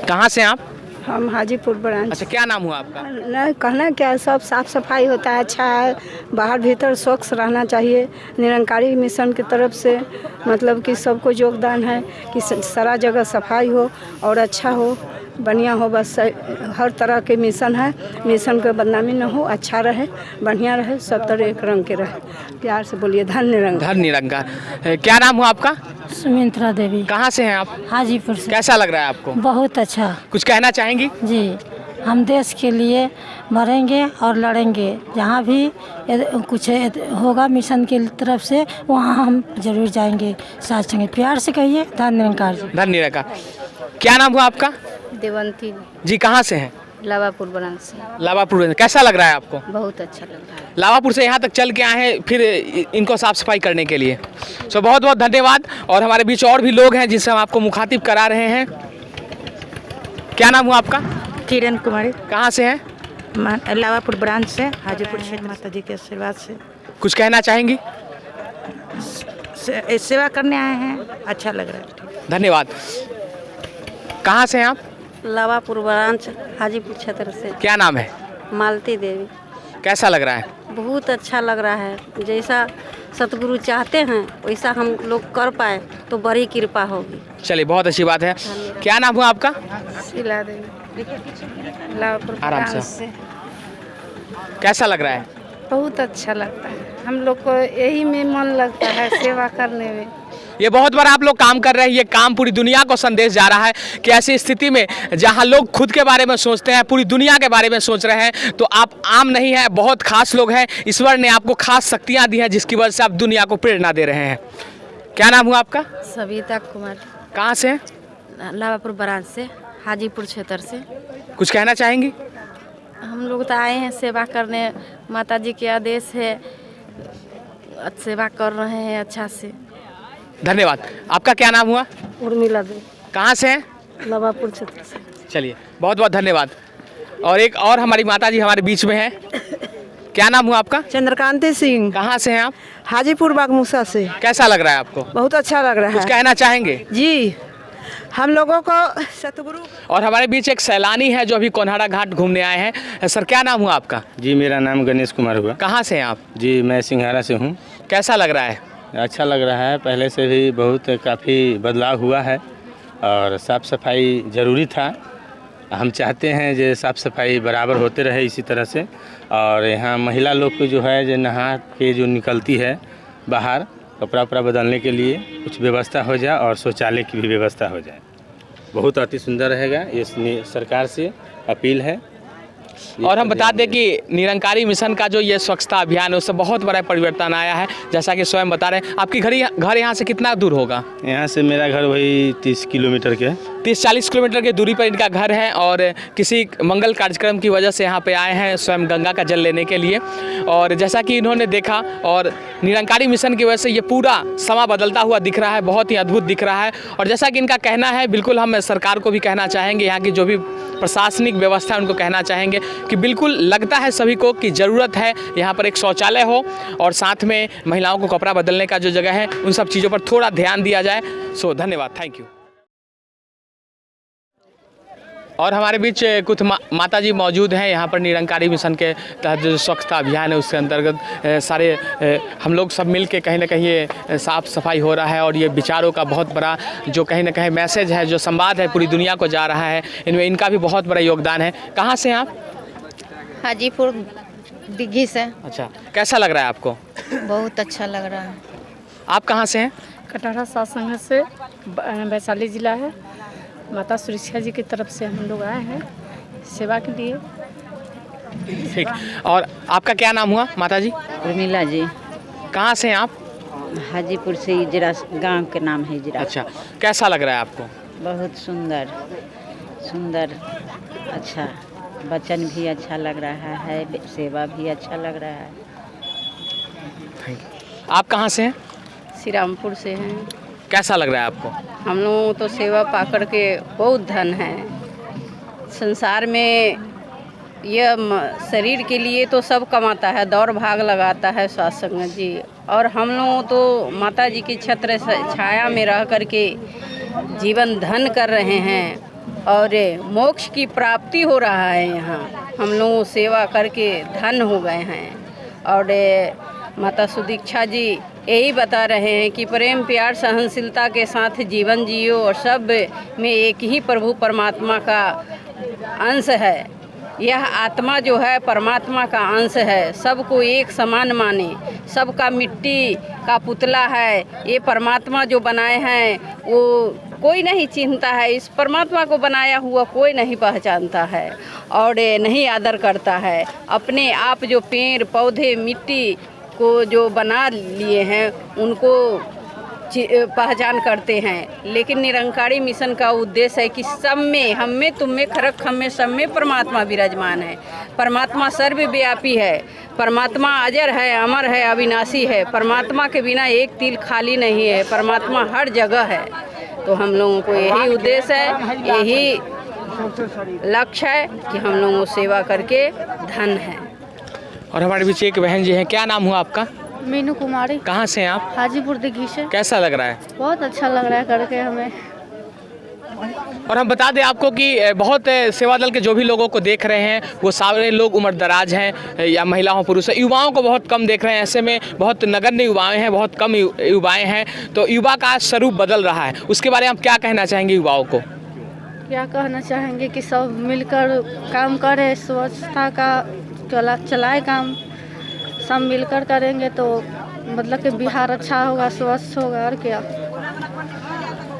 कहाँ से आप? हम हाजीपुर ब्रांच। अच्छा, क्या नाम हुआ आपका? नहीं कहना क्या, सब साफ सफाई होता है, अच्छा है, बाहर भीतर स्वच्छ रहना चाहिए। निरंकारी मिशन की तरफ से मतलब कि सबको योगदान है कि सारा जगह सफाई हो और अच्छा हो, बढ़िया हो। बस हर तरह के मिशन है, मिशन के बदनामी न हो, अच्छा रहे, बढ़िया रहे, सब तरह एक रंग के रहे। प्यार से बोलिए धन निरंकार। धन निरंकार। क्या नाम हुआ आपका? सुमित्रा देवी। कहाँ से हैं आप? हाजीपुर से। कैसा लग रहा है आपको? बहुत अच्छा। कुछ कहना चाहेंगी? जी, हम देश के लिए मरेंगे और लड़ेंगे। जहाँ भी कुछ होगा मिशन की तरफ से वहाँ हम जरूर जाएंगे, साथ संगे। प्यार से कहिए धन निरंकार जी। धन निरंकार। क्या नाम हुआ आपका? देवंती जी। कहाँ से हैं? लावापुर ब्रांच से। लावापुर। कैसा लग रहा है आपको? बहुत अच्छा लग रहा है। लावापुर से यहाँ तक चल के आए हैं फिर इनको साफ सफाई करने के लिए। सो बहुत बहुत धन्यवाद। और हमारे बीच और भी लोग हैं जिनसे हम आपको मुखातिब करा रहे हैं। क्या नाम हुआ आपका? किरण कुमारी। कहाँ से हैं? लावापुर ब्रांच से, हाजीपुर क्षेत्र। माता जी के आशीर्वाद से। कुछ कहना चाहेंगी? सेवा करने आए हैं, अच्छा लग रहा है। धन्यवाद। कहाँ से हैं आप? लावापुर ब्रांच, हाजीपुर क्षेत्र से। क्या नाम है? मालती देवी। कैसा लग रहा है? बहुत अच्छा लग रहा है। जैसा सतगुरु चाहते हैं वैसा हम लोग कर पाए तो बड़ी कृपा होगी। चलिए, बहुत अच्छी बात है। क्या नाम हुआ आपका? शीला देवी। लावापुर आराम ब्रांच से। कैसा लग रहा है? बहुत अच्छा लगता है। हम लोग को यही में मन लगता है सेवा करने में। ये बहुत बड़ा आप लोग काम कर रहे हैं। ये काम पूरी दुनिया को संदेश जा रहा है कि ऐसी स्थिति में जहां लोग खुद के बारे में सोचते हैं, पूरी दुनिया के बारे में सोच रहे हैं, तो आप आम नहीं हैं, बहुत खास लोग हैं। ईश्वर ने आपको खास शक्तियां दी हैं जिसकी वजह से आप दुनिया को प्रेरणा दे रहे हैं। क्या नाम हुआ आपका? सविता कुमार। कहाँ से? लावापुर ब्रांच से, हाजीपुर क्षेत्र से। कुछ कहना चाहेंगी? हम लोग तो आए हैं सेवा करने, माता जी के आदेश है, सेवा कर रहे हैं अच्छा से। धन्यवाद। आपका क्या नाम हुआ? उर्मिला देवी। कहाँ से हैं? लावापुर क्षेत्र से। चलिए, बहुत बहुत धन्यवाद। और एक और हमारी माता जी हमारे बीच में हैं। क्या नाम हुआ आपका? चंद्रकांति सिंह। कहाँ से हैं आप? हाजीपुर बागमूसा से। कैसा लग रहा है आपको? बहुत अच्छा लग रहा है। कुछ कहना चाहेंगे? जी, हम लोगों को सतगुरु। और हमारे बीच एक सैलानी है जो अभी कोन्हाड़ा घाट घूमने आए हैं। सर, क्या नाम हुआ आपका? जी, मेरा नाम गणेश कुमार हुआ। कहाँ से हैं आप? जी, मैं सिंघारा से हूँ। कैसा लग रहा है? अच्छा लग रहा है, पहले से भी बहुत काफ़ी बदलाव हुआ है और साफ़ सफाई ज़रूरी था। हम चाहते हैं जो साफ़ सफाई बराबर होते रहे इसी तरह से। और यहाँ महिला लोग को जो है जो नहा के जो निकलती है बाहर, कपड़ा उपड़ा बदलने के लिए कुछ व्यवस्था हो जाए और शौचालय की भी व्यवस्था हो जाए, बहुत अति सुंदर रहेगा। ये सरकार से अपील है और हम बता दें कि निरंकारी मिशन का जो ये स्वच्छता अभियान है उससे बहुत बड़ा परिवर्तन आया है, जैसा कि स्वयं बता रहे हैं। आपकी घर यहाँ से कितना दूर होगा? यहाँ से मेरा घर वही 30 किलोमीटर के 30-40 किलोमीटर की दूरी पर इनका घर है और किसी मंगल कार्यक्रम की वजह से यहाँ पे आए हैं स्वयं गंगा का जल लेने के लिए। और जैसा कि इन्होंने देखा और निरंकारी मिशन की वजह से ये पूरा समा बदलता हुआ दिख रहा है, बहुत ही अद्भुत दिख रहा है। और जैसा कि इनका कहना है, बिल्कुल हम सरकार को भी कहना चाहेंगे, यहाँ की जो भी प्रशासनिक व्यवस्था है उनको कहना चाहेंगे कि बिल्कुल लगता है सभी को कि ज़रूरत है यहाँ पर एक शौचालय हो और साथ में महिलाओं को कपड़ा बदलने का जो जगह है उन सब चीज़ों पर थोड़ा ध्यान दिया जाए। सो धन्यवाद, थैंक यू। और हमारे बीच कुछ माता जी मौजूद हैं यहाँ पर निरंकारी मिशन के तहत जो स्वच्छता अभियान है उसके अंतर्गत सारे हम लोग सब मिल के कहीं ना कहीं ये साफ़ सफाई हो रहा है और ये विचारों का बहुत बड़ा जो कहीं ना कहीं मैसेज है, जो संवाद है पूरी दुनिया को जा रहा है, इनमें इनका भी बहुत बड़ा योगदान है। कहाँ से हैं आप? हाजीपुर दिघी से। अच्छा, कैसा लग रहा है आपको? बहुत अच्छा लग रहा है। आप कहाँ से हैं? कटहरा सासंग से, वैशाली जिला है। माता सुरक्षा जी की तरफ से हम लोग आए हैं सेवा के लिए। ठीक, और आपका क्या नाम हुआ माता जी? उर्मिला जी। कहाँ से हैं आप? हाजीपुर से, इजरा गांव के नाम है इजरा। अच्छा, कैसा लग रहा है आपको? बहुत सुंदर सुंदर, अच्छा, वचन भी अच्छा लग रहा है, सेवा भी अच्छा लग रहा है। आप कहाँ से हैं? श्री रामपुर से हैं। कैसा लग रहा है आपको? हम लोग तो सेवा पाकर के बहुत धन है संसार में। यह शरीर के लिए तो सब कमाता है, दौड़ भाग लगाता है स्वास्थ्य संगत जी, और हम लोग तो माता जी की छत्र छाया में रह कर के जीवन धन कर रहे हैं और मोक्ष की प्राप्ति हो रहा है। यहाँ हम लोग सेवा करके धन हो गए हैं। और माता सुदीक्षा जी यही बता रहे हैं कि प्रेम प्यार सहनशीलता के साथ जीवन जियो और सब में एक ही प्रभु परमात्मा का अंश है। यह आत्मा जो है परमात्मा का अंश है, सबको एक समान माने, सबका मिट्टी का पुतला है। ये परमात्मा जो बनाए हैं वो कोई नहीं चिन्हता है, इस परमात्मा को बनाया हुआ कोई नहीं पहचानता है और नहीं आदर करता है। अपने आप जो पेड़ पौधे मिट्टी को जो बना लिए हैं उनको पहचान करते हैं, लेकिन निरंकारी मिशन का उद्देश्य है कि सब में, हम में, तुम में, खरक हम में, सब में परमात्मा विराजमान है। परमात्मा सर्वव्यापी है, परमात्मा अजर है, अमर है, अविनाशी है। परमात्मा के बिना एक तिल खाली नहीं है, परमात्मा हर जगह है। तो हम लोगों को यही उद्देश्य है, यही लक्ष्य है कि हम लोगों को सेवा करके धन है। और हमारे बीच एक बहन जी हैं, क्या नाम हुआ आपका? मीनू कुमारी। कहाँ से हैं आप? हाजीपुर दिघी से। कैसा लग रहा है? बहुत अच्छा लग रहा है करके हमें। और हम बता दें आपको कि बहुत सेवा दल के जो भी लोगों को देख रहे हैं वो सारे लोग उम्र दराज हैं, या महिला हो पुरुष है। युवाओं को बहुत कम देख रहे हैं, ऐसे में बहुत नगण्य युवाएं हैं, बहुत कम युवाएं हैं। तो युवा का स्वरूप बदल रहा है, उसके बारे में आप क्या कहना चाहेंगे युवाओं को? क्या कहना चाहेंगे कि सब मिलकर काम करें, स्वच्छता का चलाए काम, सब मिलकर करेंगे तो मतलब कि बिहार अच्छा होगा, स्वच्छ होगा। और क्या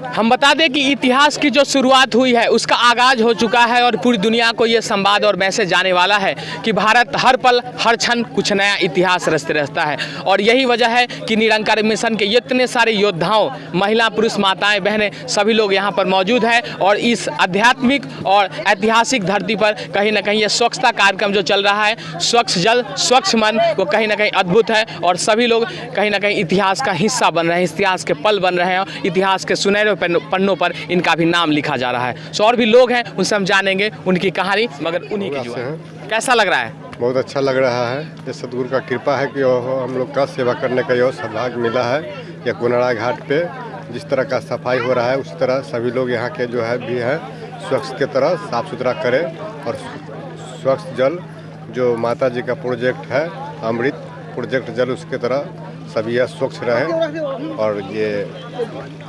हम बता दें कि इतिहास की जो शुरुआत हुई है उसका आगाज हो चुका है और पूरी दुनिया को ये संवाद और मैसेज जाने वाला है कि भारत हर पल हर क्षण कुछ नया इतिहास रचते रहता है। और यही वजह है कि निरंकारी मिशन के इतने सारे योद्धाओं, महिला पुरुष माताएं बहनें सभी लोग यहाँ पर मौजूद हैं और इस आध्यात्मिक और ऐतिहासिक धरती पर कहीं ना कहीं ये स्वच्छता कार्यक्रम जो चल रहा है, स्वच्छ जल स्वच्छ मन, वो कहीं ना कहीं अद्भुत है और सभी लोग कहीं ना कहीं इतिहास का हिस्सा बन रहे हैं, इतिहास के पल बन रहे हैं, इतिहास के सुनहरे पन्नों पर इनका भी नाम लिखा जा रहा है। सो और भी लोग हैं, उनसे हम जानेंगे उनकी कहानी, मगर उन्हीं की जुआ। कैसा लग रहा है? बहुत अच्छा लग रहा है। ये सदगुरु का कृपा है कि हम लोग का सेवा करने का यह सौभाग्य मिला है। या कुनड़ा घाट पे जिस तरह का सफाई हो रहा है उस तरह सभी लोग यहाँ के जो है भी हैं स्वच्छ के तरह साफ़ सुथरा करें और स्वच्छ जल जो माता जी का प्रोजेक्ट है अमृत प्रोजेक्ट जल उसके तरह सभी यह स्वच्छ रहें और ये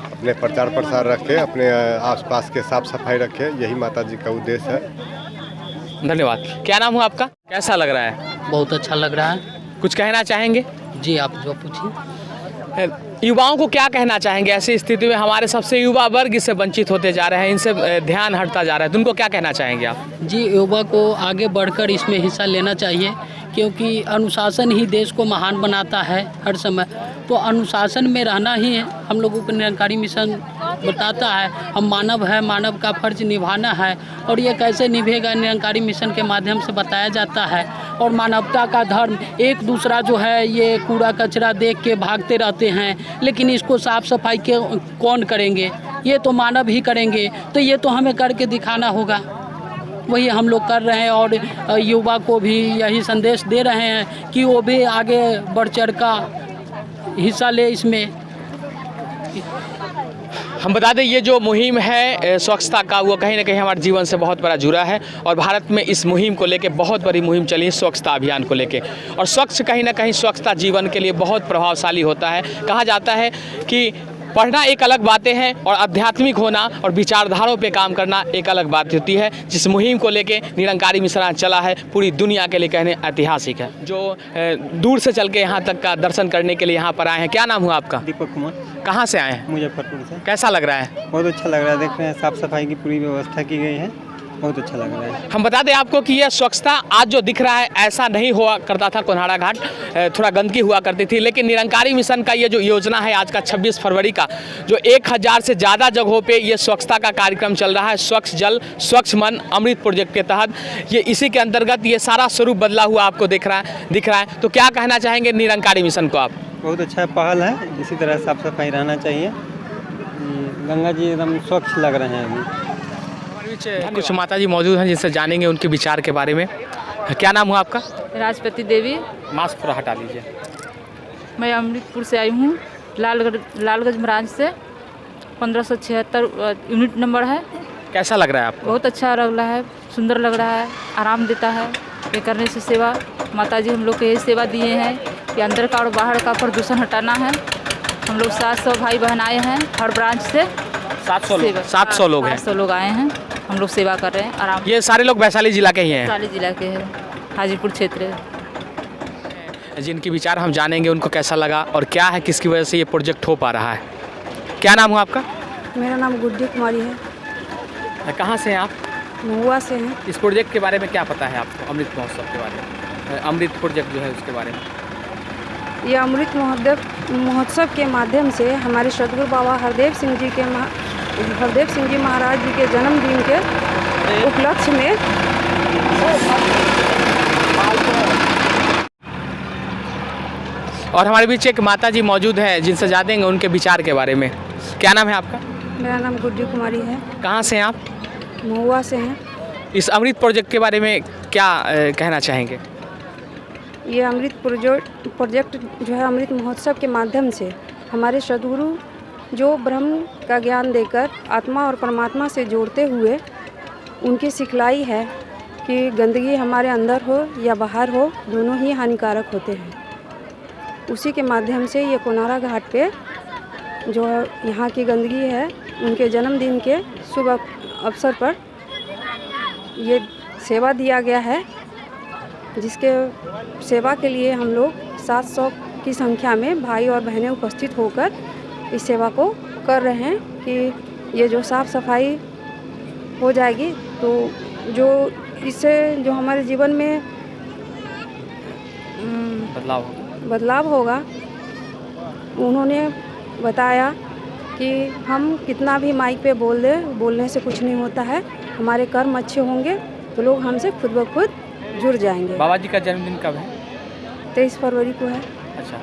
अपने प्रचार प्रसार रखें, अपने आसपास के साफ सफाई रखें, यही माता जी का उद्देश्य है। धन्यवाद। क्या नाम हुआ आपका? कैसा लग रहा है? बहुत अच्छा लग रहा है। कुछ कहना चाहेंगे? जी आप जो पूछिए। युवाओं को क्या कहना चाहेंगे ऐसी स्थिति में? हमारे सबसे युवा वर्ग इससे वंचित होते जा रहे हैं, इनसे ध्यान हटता जा रहा है, तो उनको क्या कहना चाहेंगे आप? जी, युवा को आगे बढ़कर इसमें हिस्सा लेना चाहिए, क्योंकि अनुशासन ही देश को महान बनाता है हर समय। तो अनुशासन में रहना ही है, हम लोगों को निरंकारी मिशन बताता है। हम मानव है, मानव का फर्ज निभाना है, और ये कैसे निभेगा निरंकारी मिशन के माध्यम से बताया जाता है। और मानवता का धर्म, एक दूसरा जो है ये कूड़ा कचरा देख के भागते रहते हैं, लेकिन इसको साफ सफाई के कौन करेंगे? ये तो मानव ही करेंगे। तो ये तो हमें करके दिखाना होगा, वही हम लोग कर रहे हैं। और युवा को भी यही संदेश दे रहे हैं कि वो भी आगे बढ़ चढ़ का हिस्सा ले इसमें। हम बता दें ये जो मुहिम है स्वच्छता का, वो कहीं ना कहीं हमारे जीवन से बहुत बड़ा जुड़ा है, और भारत में इस मुहिम को लेके बहुत बड़ी मुहिम चली है, स्वच्छता अभियान को लेके। और स्वच्छ कहीं ना कहीं स्वच्छता जीवन के लिए बहुत प्रभावशाली होता है। कहा जाता है कि पढ़ना एक अलग बातें हैं और आध्यात्मिक होना और विचारधाराओं पे काम करना एक अलग बात होती है। जिस मुहिम को लेके निरंकारी मिशन चला है, पूरी दुनिया के लिए कहने ऐतिहासिक है। जो दूर से चल के यहाँ तक का दर्शन करने के लिए यहाँ पर आए हैं, क्या नाम हुआ आपका? दीपक कुमार। कहाँ से आए हैं? मुजफ्फरपुर से। कैसा लग रहा है? बहुत अच्छा लग रहा है, देख रहे हैं साफ सफाई की पूरी व्यवस्था की गई है, बहुत अच्छा लग रहा है। हम बता दें आपको कि यह स्वच्छता आज जो दिख रहा है ऐसा नहीं हुआ करता था। कोन्हाड़ा घाट थोड़ा गंदगी हुआ करती थी, लेकिन निरंकारी मिशन का ये जो योजना है आज का 26 फरवरी का, जो 1000 से ज़्यादा जगहों पे ये स्वच्छता का कार्यक्रम चल रहा है, स्वच्छ जल स्वच्छ मन अमृत प्रोजेक्ट के तहत, ये इसी के अंतर्गत ये सारा स्वरूप बदला हुआ आपको दिख रहा है। तो क्या कहना चाहेंगे निरंकारी मिशन को आप? बहुत अच्छा पहल है, इसी तरह साफ सफाई रहना चाहिए। गंगा जी एकदम स्वच्छ लग रहे हैं अभी। कुछ माता जी मौजूद हैं जिनसे जानेंगे उनके विचार के बारे में। क्या नाम हुआ आपका? राजपति देवी। मास्क थोड़ा हटा लीजिए। मैं अमृतपुर से आई हूँ, लालगंज ब्रांच से। 1576 यूनिट नंबर है। कैसा लग रहा है आपको? बहुत अच्छा लग रहा है, सुंदर लग रहा है, आराम देता है ये करने से। सेवा माता जी हम लोग को यही सेवा दिए हैं कि अंदर का और बाहर का प्रदूषण हटाना है। हम लोग 700 भाई बहन आए हैं हर ब्रांच से। 700 लोग हैं। 700 लोग आए हैं, हम लोग सेवा कर रहे हैं आराम। ये सारे लोग वैशाली जिला के ही हैं? वैशाली जिला के हैं, हाजीपुर क्षेत्र। जिनके विचार हम जानेंगे उनको कैसा लगा और क्या है, किसकी वजह से ये प्रोजेक्ट हो पा रहा है। क्या नाम हुआ आपका? मेरा नाम गुड्डी कुमारी है। कहाँ से हैं आप? महुआ से हैं। इस प्रोजेक्ट के बारे में क्या पता है आपको, अमृत महोत्सव के बारे में, अमृत प्रोजेक्ट जो है उसके बारे में? ये अमृत महोत्सव के माध्यम से हमारे सदगुरु बाबा हरदेव सिंह जी महाराज जी के जन्मदिन के उपलक्ष्य में और हमारे बीच एक माता जी मौजूद हैं जिनसे जानेंगे उनके विचार के बारे में। क्या नाम है आपका? मेरा नाम गुड्डी कुमारी है। कहाँ से हैं आप? महुआ से हैं। इस अमृत प्रोजेक्ट के बारे में क्या कहना चाहेंगे? ये अमृत प्रोजेक्ट जो है अमृत महोत्सव के माध्यम से हमारे सदगुरु जो ब्रह्म का ज्ञान देकर आत्मा और परमात्मा से जोड़ते हुए उनकी सिखलाई है कि गंदगी हमारे अंदर हो या बाहर हो, दोनों ही हानिकारक होते हैं। उसी के माध्यम से ये कोनारा घाट पे जो यहाँ की गंदगी है, उनके जन्मदिन के शुभ अवसर पर ये सेवा दिया गया है, जिसके सेवा के लिए हम लोग 700 की संख्या में भाई और बहनें उपस्थित होकर इस सेवा को कर रहे हैं कि ये जो साफ़ सफाई हो जाएगी तो जो इससे जो हमारे जीवन में बदलाव होगा। उन्होंने बताया कि हम कितना भी माइक पे बोल दें, बोलने से कुछ नहीं होता है। हमारे कर्म अच्छे होंगे तो लोग हमसे खुद ब खुद जुड़ जाएंगे। बाबा जी का जन्मदिन कब है? 23 फरवरी को है। अच्छा,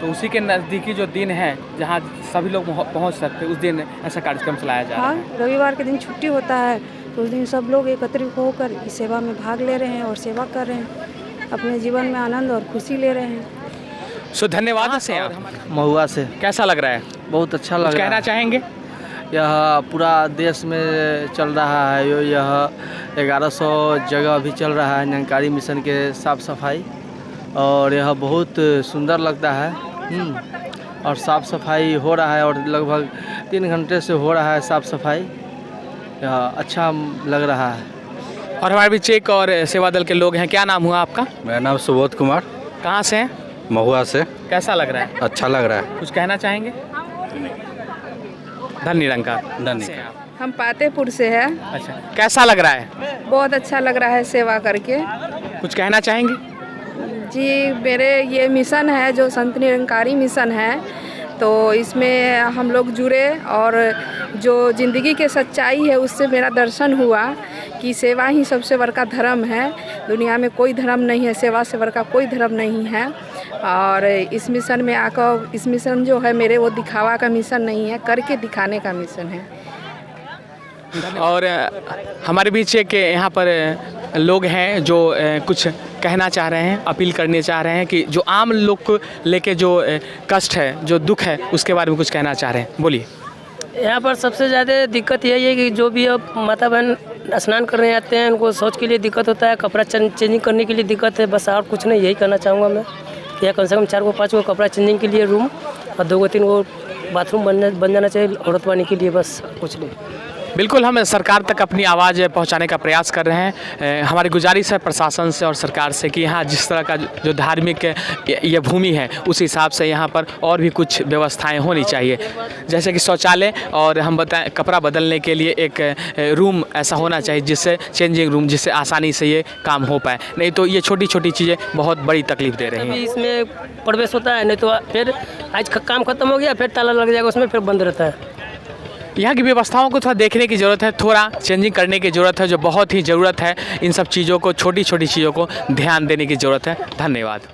तो उसी के नज़दीकी जो दिन है जहाँ सभी लोग पहुँच सकते हैं, उस दिन ऐसा कार्यक्रम चलाया जा रहा है। हाँ, रविवार के दिन छुट्टी होता है तो उस दिन सब लोग एकत्रित होकर इस सेवा में भाग ले रहे हैं और सेवा कर रहे हैं, अपने जीवन में आनंद और खुशी ले रहे हैं। सो धन्यवाद। से आप? महुआ से। कैसा लग रहा है? बहुत अच्छा लग रहा है। कहना चाहेंगे? यह पूरा देश में चल रहा है, यह 1100 जगह अभी चल रहा है निरंकारी मिशन के साफ़ सफाई, और यह बहुत सुंदर लगता है। और साफ़ सफाई हो रहा है और लगभग 3 घंटे से हो रहा है साफ़ सफाई, यह अच्छा लग रहा है। और हमारे बीच एक और सेवा दल के लोग हैं। क्या नाम हुआ आपका? मेरा नाम सुबोध कुमार। कहाँ से हैं? महुआ से। कैसा लग रहा है? अच्छा लग रहा है। कुछ कहना चाहेंगे? धन निरंकार। धन्यवाद। हम पातेपुर से है। अच्छा, कैसा लग रहा है? बहुत अच्छा लग रहा है सेवा करके। कुछ कहना चाहेंगे? जी, मेरे ये मिशन है जो संत निरंकारी मिशन है, तो इसमें हम लोग जुड़े और जो ज़िंदगी के सच्चाई है उससे मेरा दर्शन हुआ कि सेवा ही सबसे बड़का धर्म है। दुनिया में कोई धर्म नहीं है, सेवा से बड़का कोई धर्म नहीं है। और इस मिशन में आकर, इस मिशन जो है मेरे वो दिखावा का मिशन नहीं है, करके दिखाने का मिशन है। और हमारे बीच एक यहाँ पर लोग हैं जो कुछ कहना चाह रहे हैं, अपील करने चाह रहे हैं कि जो आम लोग को लेके जो कष्ट है, जो दुख है, उसके बारे में कुछ कहना चाह रहे हैं। बोलिए। यहाँ पर सबसे ज़्यादा दिक्कत यही है कि जो भी अब माता बहन स्नान करने आते हैं उनको शौच के लिए दिक्कत होता है, कपड़ा चेंजिंग करने के लिए दिक्कत है। बस और कुछ नहीं, यही कहना चाहूँगा मैं कि यहाँ कम से कम 4 5 गो कपड़ा चेंजिंग के लिए रूम और 2 3 गो बाथरूम बन जाना चाहिए औरत पानी के लिए, बस कुछ नहीं। बिल्कुल, हम सरकार तक अपनी आवाज़ पहुंचाने का प्रयास कर रहे हैं। हमारी गुजारिश है प्रशासन से और सरकार से कि यहाँ जिस तरह का जो धार्मिक ये भूमि है उस हिसाब से यहाँ पर और भी कुछ व्यवस्थाएं होनी चाहिए, जैसे कि शौचालय और हम बताएं कपड़ा बदलने के लिए एक रूम ऐसा होना चाहिए, जिससे चेंजिंग रूम, जिससे आसानी से ये काम हो पाए। नहीं तो ये छोटी छोटी चीज़ें बहुत बड़ी तकलीफ दे रही हैं। इसमें प्रवेश होता है, नहीं तो फिर आज काम खत्म हो गया, फिर ताला लग जाएगा उसमें, फिर बंद रहता है। यहाँ की व्यवस्थाओं को थोड़ा देखने की ज़रूरत है, थोड़ा चेंजिंग करने की ज़रूरत है, जो बहुत ही ज़रूरत है। इन सब चीज़ों को, छोटी छोटी चीज़ों को ध्यान देने की ज़रूरत है। धन्यवाद।